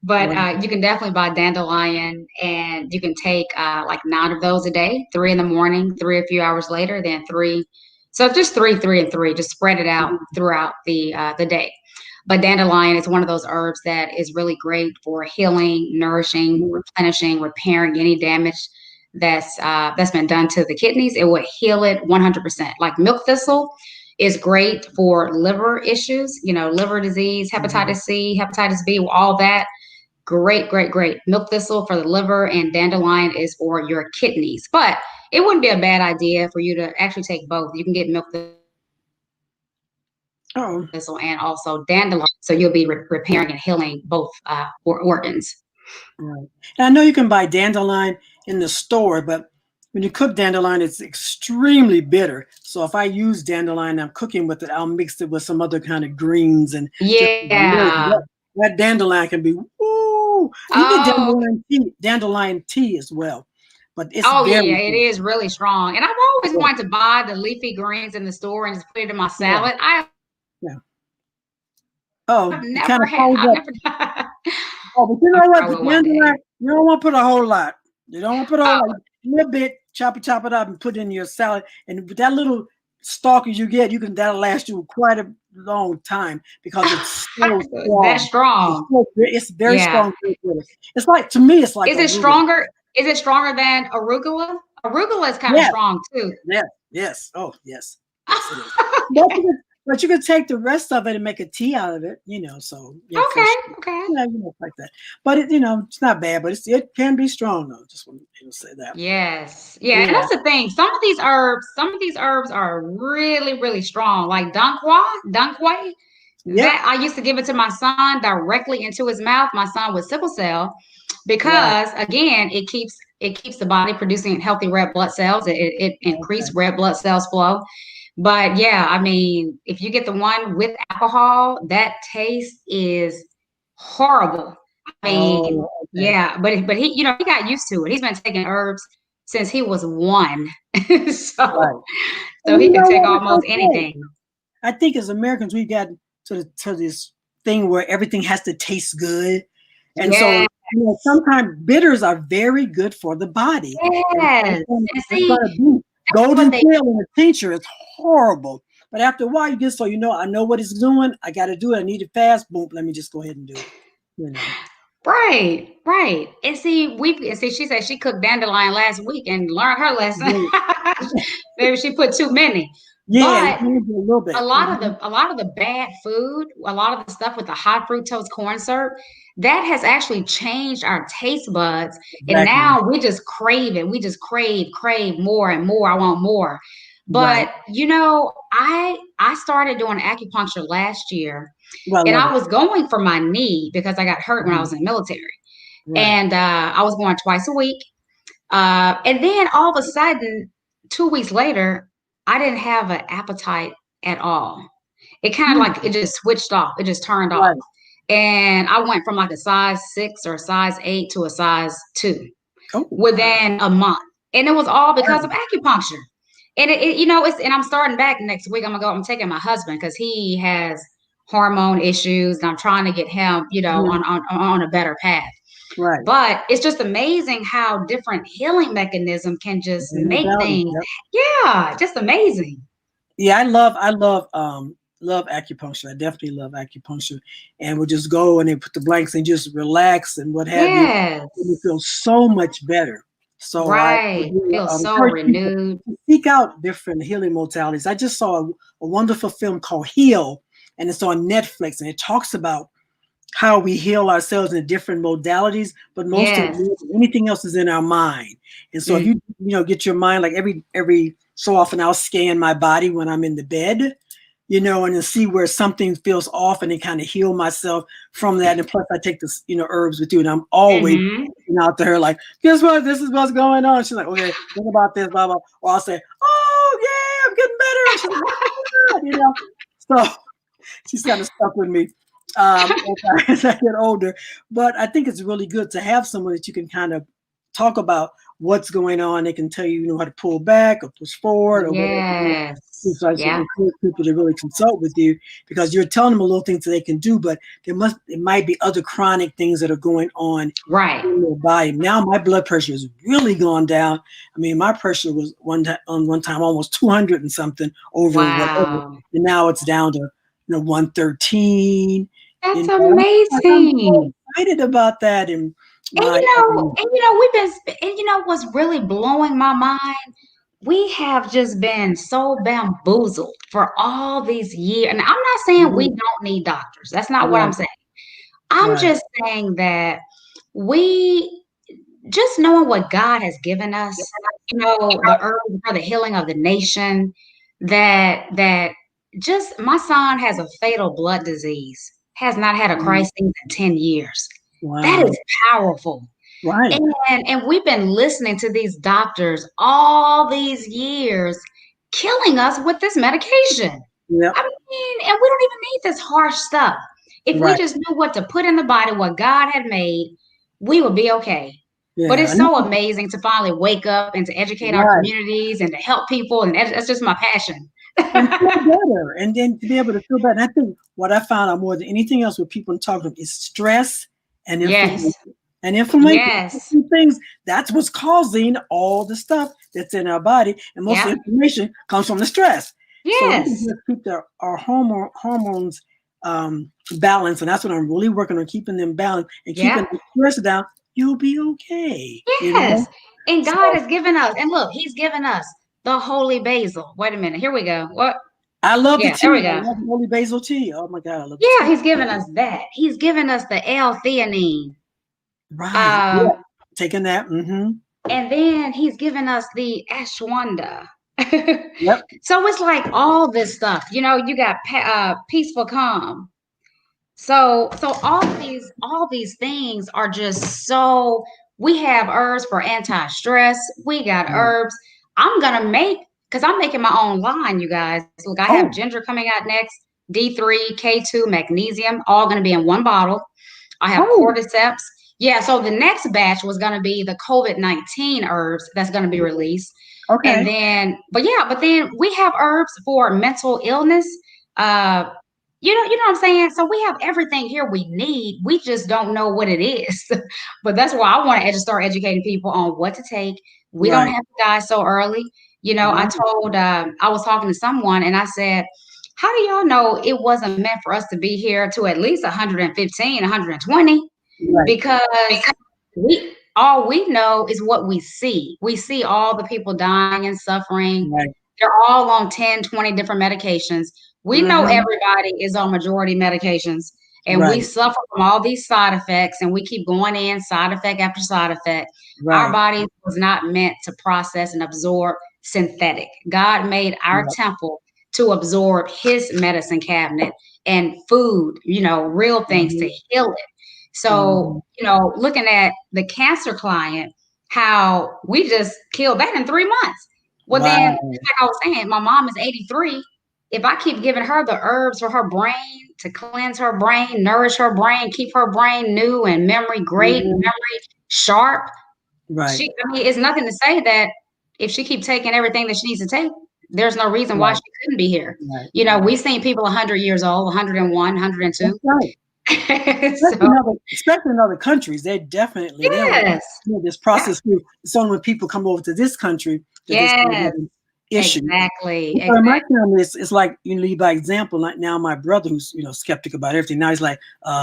But Right. you can definitely buy dandelion, and you can take like 9 of those a day, 3 in the morning, three a few hours later, then three. So just three, and three. Just spread it out Mhm. throughout the day. But dandelion is one of those herbs that is really great for healing, nourishing, Mhm. replenishing, repairing any damage that's been done to the kidneys. It will heal it 100%. Like milk thistle, It's great for liver issues, liver disease, Mhm. hepatitis C, hepatitis B, all that. Great, great, great. Milk thistle for the liver and dandelion is for your kidneys. But it wouldn't be a bad idea for you to actually take both. You can get milk Oh, thistle and also dandelion. So you'll be repairing and healing both organs. right. And I know you can buy dandelion in the store, but when you cook dandelion, it's extremely bitter. So if I use dandelion, I'm cooking with it, I'll mix it with some other kind of greens and just Yeah. that dandelion can be woo. You get Oh, dandelion tea as well, but it's oh yeah, very yeah. It good. is really strong. And I've always Yeah, wanted to buy the leafy greens in the store and just put it in my yeah, salad. I've yeah. Oh, it kind never of had. folds I've up. never. Oh, but you I'm know sure what? I The will one dandelion, day. you don't want to put a whole lot. You don't want to put a whole Oh, lot. A little bit, chop it up, and put it in your salad. And with that little stalk you get, that'll last you quite a long time because it's so that strong. strong. It's very Yeah. strong. It's like to me, it's like Is a it rhubarb. stronger? Is it stronger than arugula? Arugula is kind of Yes, strong too. yes, yes. Oh, yes, yes, it is. But you could take the rest of it and make a tea out of it. So yeah, for Okay, sure. okay. Yeah, like that. But it's not bad. But it can be strong though. Just want to say that. Yes. Yeah, and Yeah. that's the thing. Some of these herbs are really, really strong. Like Dunk Quai. Yep. That I used to give it to my son directly into his mouth, my son with sickle cell, Right. because again, it keeps the body producing healthy red blood cells. It Okay. increased red blood cells flow. But yeah, I mean, if you get the one with alcohol, that taste is horrible. I mean, Oh, okay. yeah, but he got used to it. He's been taking herbs since he was one, Right. so And he you can know take what? It's almost okay. anything. I think as Americans, we got to this thing where everything has to taste good, and so Yeah. sometimes bitters are very good for the body. And Yes, and it's see, gonna be that's what golden they pill in a tincture is horrible. But after a while, you get so I know what it's doing. I got to do it. I need it fast. Boom. Let me just go ahead and do it. You know. right, right. And see, she said she cooked dandelion last week and learned her lesson. Yeah. Maybe she put too many. Yeah. But You do a little a bit. lot of the bad food, a lot of the stuff with the high fructose corn syrup, that has actually changed our taste buds. And Exactly. now we just crave it. We just crave more and more. I want more. Right. But I started doing acupuncture last year, Well, I and love I it. was going for my knee because I got hurt when I Mhm. was in the military. Right. And I was going twice a week. And then all of a sudden, 2 weeks later, I didn't have an appetite at all. It kind of like Hmm. it just switched off. It just turned off. Right. And I went from like a size 6 or size 8 to a size 2 Oh, wow. within a month. And it was all because of Wow. acupuncture. And and I'm starting back next week. I'm taking my husband because he has hormone issues and I'm trying to get him, Mhm. on a better path. Right. But it's just amazing how different healing mechanism can just Different make modalities. things, Yep. yeah, just amazing. Yeah, love acupuncture. I definitely love acupuncture. And we'll just go and they put the blanks and just relax and what have you. And you Yes. feel so much better. So I Right. really Feel so encourage people renewed. to seek out different healing modalities. I just saw a wonderful film called Heal, and it's on Netflix, and it talks about how we heal ourselves in different modalities, but most of Yes. anything else is in our mind. And so if Mm. you get your mind like every so often I'll scan my body when I'm in the bed, and to see where something feels off and then kind of heal myself from that. And plus I take this, herbs with you, and I'm always Hmm. out to her like, guess what? This is what's going on. She's like, okay, think about this, blah blah. Or I'll say, oh yeah, I'm getting better. She's like, oh, my God. So she's kind of stuck with me as I get older. But I think it's really good to have someone that you can kind of talk about what's going on. They can tell you, how to pull back or push forward or whatever. Yes. So I should Yeah. encourage people to really consult with you because you're telling them a little things that they can do, but it might be other chronic things that are going on Right. in their body. Now my blood pressure has really gone down. I mean, my pressure was one time almost 200 and something over whatever, Wow. and now it's down to 113. That's I'm so amazing. excited about that, and And my we've been, and what's really blowing my mind? we have just been so bamboozled for all these years. And I'm not saying we Mhm. don't need doctors. That's not what I'm Right, saying. I'm right. just saying that we just knowing what God has given us, the herbs for the healing of the nation, that just my son has a fatal blood disease, has not had a Mhm. crisis in 10 years. That Wow. is powerful. Right. And we've been listening to these doctors all these years killing us with this medication. Yep. I mean, and we don't even need this harsh stuff. If we Right. just knew what to put in the body, what God had made, we would be okay. But Yeah. it's And so amazing to finally wake up and to educate our right. communities and to help people. And that's just my passion. And feel better. And then to be able to feel better. And I think what I found out more than anything else with people talking is stress and inflammation. Yes. And inflammation, Yes. two things, that's what's causing all the stuff that's in our body. And most of Yep. the inflammation comes from the stress. So we can Yes. just keep our hormones balanced. And that's what I'm really working on, keeping them balanced and keeping Yep. the stress down. You'll be okay. You Yes. know? And God So has given us, and look, He's given us the holy basil. Wait a minute. Here we go. What? I love the Yeah, there we tea. I go. love the holy basil tea. Oh my God, I love the Yeah, tea. He's given us that. He's given us the L-theanine. Right. Yeah. Um, Taking that. Mm-hmm. and then He's given us the ashwanda. Yep. So it's like all this stuff. You got peaceful calm. So all these things are just so. We have herbs for anti-stress. We got Right. herbs. I'm gonna make because I'm making my own line, you guys. Look, I have Oh, ginger coming out next, D3, K2, magnesium, all gonna be in one bottle. I have oh, cordyceps. Yeah, so the next batch was gonna be the COVID-19 herbs that's gonna be released. And okay. then, but then we have herbs for mental illness. Uh, you know what I'm saying? So we have everything here we need. We just don't know what it is. But that's why I want to start educating people on what to take. We don't Right. have to die so early. Right. I was talking to someone and I said, how do y'all know it wasn't meant for us to be here to at least 115, 120? Right. Because all we know is what we see. We see all the people dying and suffering. Right. They're all on 10, 20 different medications. We know Mm-hmm. everybody is on majority medications, and we Right. suffer from all these side effects, and we keep going in side effect after side effect. Our Right. body was not meant to process and absorb synthetic. God made our Yep. temple to absorb His medicine cabinet and food, real things to Mm-hmm. heal it. So, Mm-hmm. looking at the cancer client, how we just killed that in 3 months. Well, then, Wow. like I was saying, my mom is 83. If I keep giving her the herbs for her brain to cleanse her brain, nourish her brain, keep her brain new and memory great, Mm-hmm. memory sharp, Right. it's nothing to say that if she keep taking everything that she needs to take, there's no reason why she Right. couldn't be here. Right. We've seen people 100 years old, 101, That's 102. right. So, Especially in other countries, they don't yes, know this yeah, process through. It's only when people come over to this country that they start yes, having issues. exactly, So in my exactly. family, it's like lead by example. Like now, my brother, who's skeptic about everything, now he's like,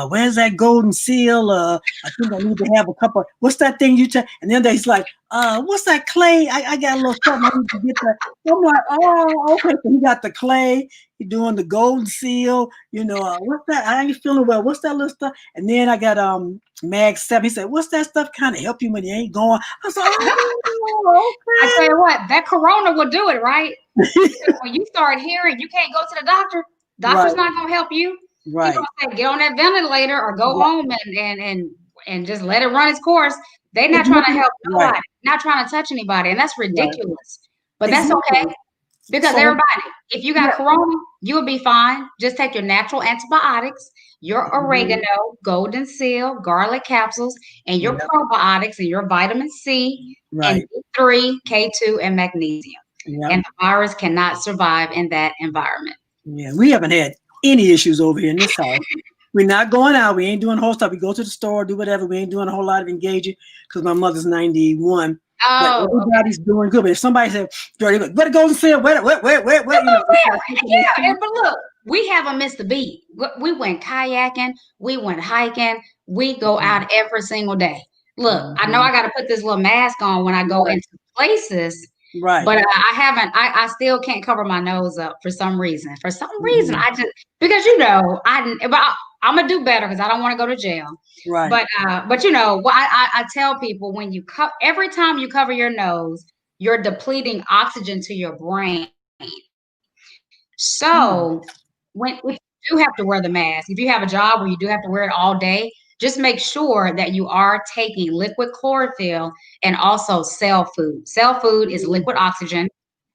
"Where's that golden seal? I think I need to have a couple. What's that thing you take?" And then he's like, "What's that clay? I got a little something I need to get that." I'm like, "Oh, okay." So he got the clay. He doing the golden seal. What's that? I ain't feeling well. What's that little stuff? And then I got Mag 7. He said, "What's that stuff? Kind of help you when you ain't going." I was like, I tell "Oh, you what, that corona will do it, right? Because when you start hearing you can't go to the doctor, okay." doctor's not gonna help you. He's Right. gonna say get on that ventilator or go Right. home and just let it run its course. They're not trying to Exactly. help Right. nobody, not trying to touch anybody, and that's Right. ridiculous. But that's okay Exactly. because So everybody, if you got yeah. corona, you'll be fine. Just take your natural antibiotics, your Mhm. oregano, golden seal, garlic capsules, and your Yep. probiotics and your vitamin C and Right. D3, K2, and magnesium. Yep. And the virus cannot survive in that environment. Yeah. We haven't had any issues over here in this house. We're not going out. We ain't doing whole stuff. We go to the store, do whatever. We ain't doing a whole lot of engaging because my mother's 91. But Oh, okay. everybody's doing good. But if somebody said, "Jordy, where the golden seal? Where?" But look, we haven't missed a beat. We went kayaking, we went hiking, we go Mhm. out every single day. Look, I know Mhm. I got to put this little mask on when I go Right. into places, Right. But I haven't. I still can't cover my nose up for some reason. For some reason, Mhm. I just because you know I'm gonna do better because I don't want to go to jail. Right. But you know, what I tell people when every time you cover your nose, you're depleting oxygen to your brain. Hmm. So if you do have to wear the mask, if you have a job where you do have to wear it all day, just make sure that you are taking liquid chlorophyll and also cell food. Cell food is Mhm. liquid oxygen,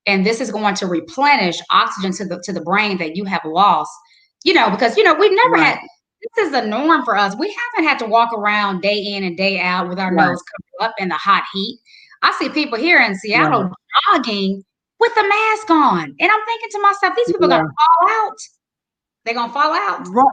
and this is going to replenish oxygen to the brain that you have lost. You know, because you know we've never Right. had. This is the norm for us. We haven't had to walk around day in and day out with our Right. nose covered up in the hot heat. I see people here in Right. Seattle jogging with the mask on. And I'm thinking to myself, these people are Yeah. gonna fall out. They're gonna fall out. Right.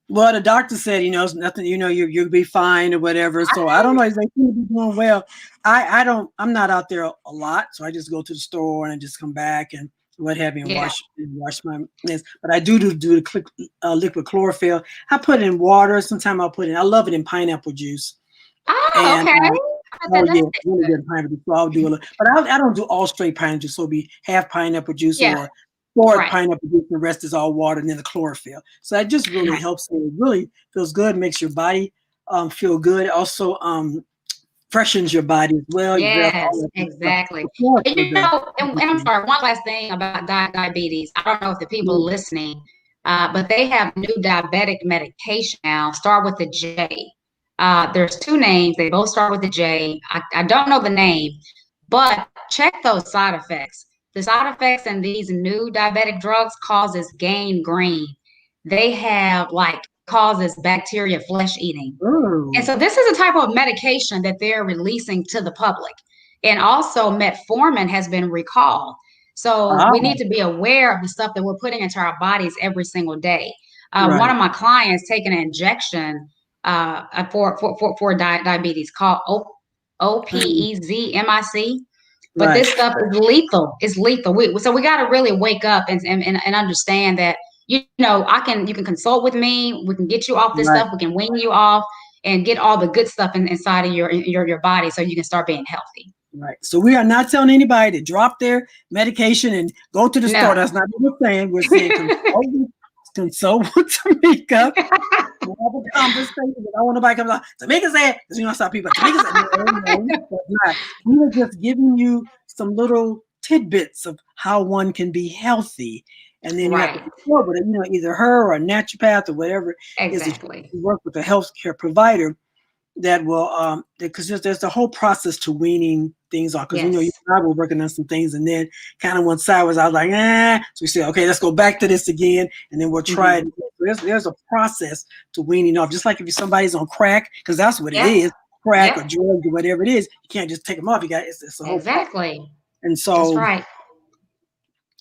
Well, the doctor said, it's nothing, you'll be fine or whatever. So I don't I know. They seem to be doing well. I'm not out there a lot. So I just go to the store and I just come back and what have you and yeah. wash my hands. But I do the liquid chlorophyll. I put it in water. Sometimes I love it in pineapple juice. Oh, And okay. I oh said yeah, that's really good. good pineapple juice. So I'll do a little, but I don't do all straight pineapple juice. So it'll be half pineapple juice Yeah, or fourth right. pineapple juice. The rest is all water and then the chlorophyll. So that just really Right. helps. It really feels good, makes your body feel good. Also freshens your body as well. Your breath, all Yes, that kind of stuff. exactly. The And chlorophyll you does know, and I'm everything. sorry, one last thing about diabetes. I don't know if the people Mhm. listening, but they have new diabetic medication now, start with the J. There's two names, they both start with the J. I don't know the name, but check those side effects. The side effects in these new diabetic drugs causes gangrene. They have like causes bacteria flesh eating. And Ooh. so this is a type of medication that they're releasing to the public. And also metformin has been recalled. So Ah, we need to be aware of the stuff that we're putting into our bodies every single day. One right, of my clients taking an injection for diabetes called OPEZMIC. But right, this stuff is lethal. It's lethal. So we got to really wake up and understand that you can consult with me. We can get you off this right. stuff. We can wean you off and get all the good stuff inside of your body so you can start being healthy. Right. So we are not telling anybody to drop their medication and go to the store. No. That's not what we're saying. We're saying consult with Tamika. We'll have a conversation. I want nobody comes out. Tamika said, because you know some people. Tamika said, no, that's not. We were just giving you some little tidbits of how one can be healthy, and then you have to Right. consult with it. Either her or a naturopath or whatever it is that Exactly. you work with a healthcare provider that will because there's a whole process to weaning things off because you Yes. and I were working on some things and then kind of went sideways. I was like, so we said, okay, let's go back to this again and then we'll try it. Hmm. There's a process to weaning off, just like if somebody's on crack, because that's what it Yep. is, crack or Yep. drugs or whatever it is, you can't just take them off. It's a whole process. Exactly. And That's so right.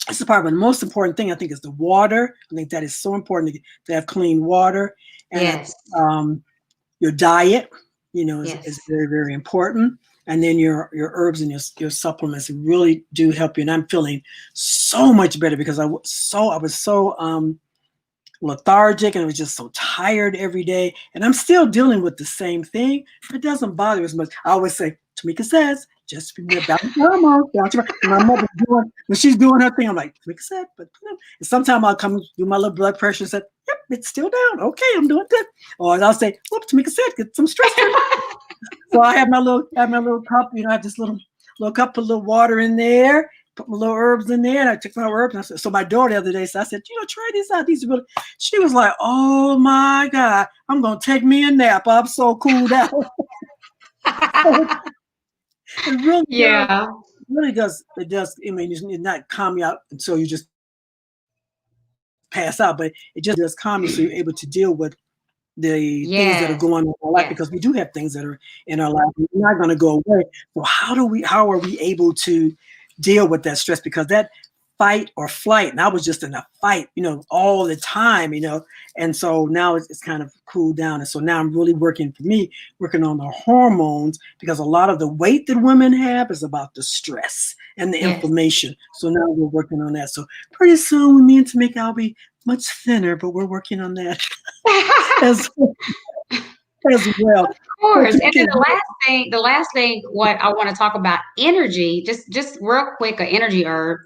it's the part, but the most important thing I think is the water. I think that is so important to have clean water and Yes. your diet, is Yes. very, very important. And then your herbs and your supplements really do help you. And I'm feeling so much better because I was so lethargic and I was just so tired every day. And I'm still dealing with the same thing, but it doesn't bother me as much. I always say, Tamika says, just be balance your hormones. My mother when she's doing her thing, I'm like, Tamika said, but and sometimes I'll come do my little blood pressure and say, yep, it's still down. Okay, I'm doing good. Or I'll say, whoops, Tamika said, get some stress. So I have my little cup, I have this little cup, put a little water in there, put my little herbs in there, and I took my herbs. And I said, so my daughter the other day, so I said, try these out. These are really. She was like, oh my God, I'm gonna take me a nap. I'm so cooled out. It really does. Yeah. Really does. It does. I mean, it's not calm you out until you just pass out, but it just does calm you so you're able to deal with the things that are Yes. going on in our life, Yes. because we do have things that are in our life. They're not going to go away. So how are we able to deal with that stress? Because that fight or flight, and I was just in a fight, all the time, and so now it's kind of cooled down. And so now I'm really working on the hormones, because a lot of the weight that women have is about the stress and the Yes. inflammation. So now we're working on that. So pretty soon with me and Tamika, I'll be much thinner, but we're working on that as well. Of course. And then the last thing, what I want to talk about, energy, just real quick, an energy herb,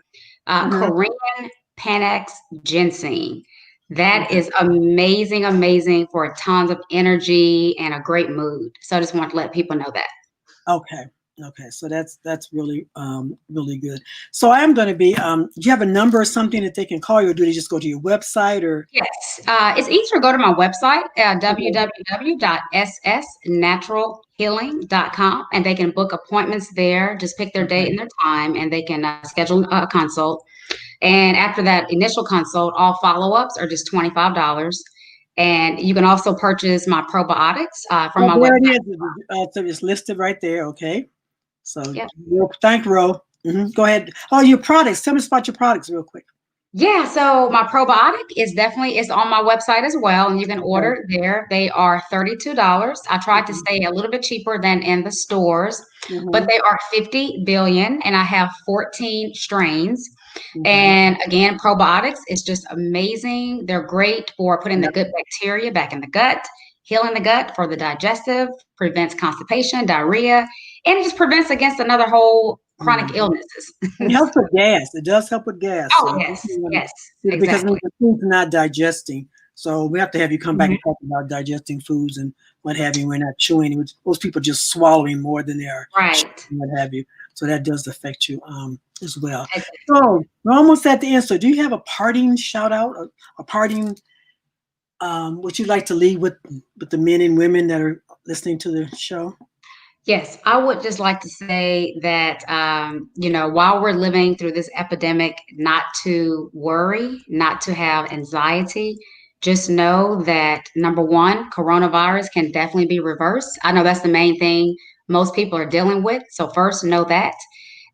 Korean Panax ginseng. That is amazing, amazing for tons of energy and a great mood. So I just want to let people know that. Okay. Okay. So that's really really good. So I am going to be. Do you have a number or something that they can call you, or do they just go to your website? Or Yes, it's easier to go to my website, www.ssnaturalhealing.com, and they can book appointments there. Just pick their date and their time, and they can schedule a consult. And after that initial consult, all follow-ups are just $25. And you can also purchase my probiotics from my there website. it is. So it's listed right there. Okay. So Yep. thank you, Ro. Go ahead. Oh, your products. Tell me about your products real quick. Yeah, so my probiotic is on my website as well, and you can order it there. They are $32. I tried to stay a little bit cheaper than in the stores, but they are 50 billion, and I have 14 strains. And again, probiotics is just amazing. They're great for putting the good bacteria back in the gut, healing the gut for the digestive, prevents constipation, diarrhea, and it just prevents against another whole chronic illnesses. It helps with gas. It does help with gas. Oh, So yes, because exactly. the food's not digesting. So we have to have you come back and talk about digesting foods and what have you. We're not chewing. Most people just swallowing more than they are chewing, what have you. So that does affect you as well. Exactly. So we're almost at the end. So do you have a parting shout out, a parting what you'd like to leave with the men and women that are listening to the show? Yes, I would just like to say that, while we're living through this epidemic, not to worry, not to have anxiety. Just know that, number one, coronavirus can definitely be reversed. I know that's the main thing most people are dealing with. So first, know that.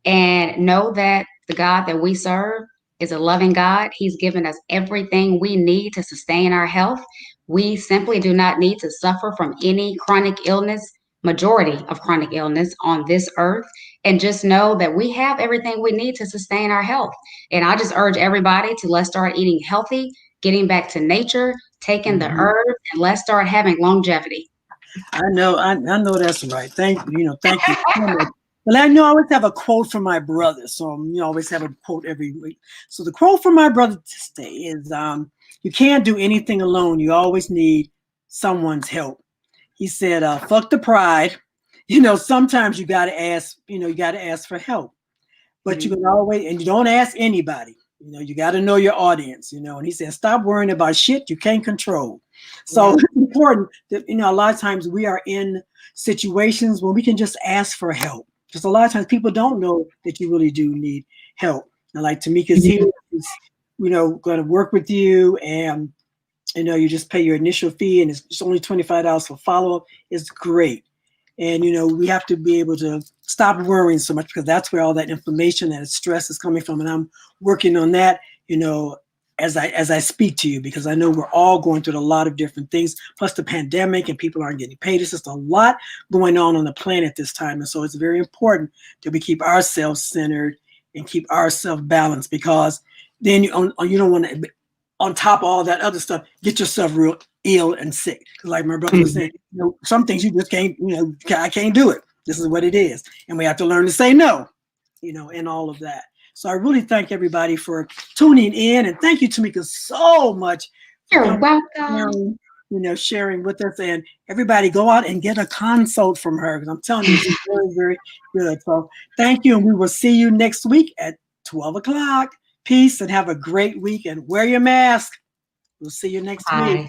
And know that the God that we serve is a loving God. He's given us everything we need to sustain our health. We simply do not need to suffer from any chronic illness, majority of chronic illness on this earth. And just know that we have everything we need to sustain our health. And I just urge everybody to let's start eating healthy, getting back to nature, taking the herbs, and let's start having longevity. I know that's right. Thank you so much. Well, I know I always have a quote from my brother, so I always have a quote every week. So the quote from my brother today is, "You can't do anything alone. You always need someone's help." He said, "Fuck the pride. Sometimes you got to ask. You got to ask for help, but you can always, and you don't ask anybody. You got to know your audience. And he said, stop worrying about shit you can't control." So it's important that a lot of times we are in situations where we can just ask for help. Because a lot of times people don't know that you really do need help. And like Tamika's here, is, going to work with you, and you just pay your initial fee, and it's only $25 for follow-up. It's great. And we have to be able to stop worrying so much, because that's where all that inflammation and stress is coming from. And I'm working on that, as I speak to you, because I know we're all going through a lot of different things, plus the pandemic, and people aren't getting paid. It's just a lot going on the planet this time. And so it's very important that we keep ourselves centered and keep ourselves balanced, because then you don't want to, on top of all that other stuff, get yourself real ill and sick. Like my brother was saying, some things you just can't, I can't do it. This is what it is. And we have to learn to say no, and all of that. So I really thank everybody for tuning in, and thank you, Tamika, so much. You're welcome. Sharing with us, and everybody go out and get a consult from her, because I'm telling you, she's very, very good. So thank you, and we will see you next week at 12 o'clock. Peace, and have a great week, and wear your mask. We'll see you next week.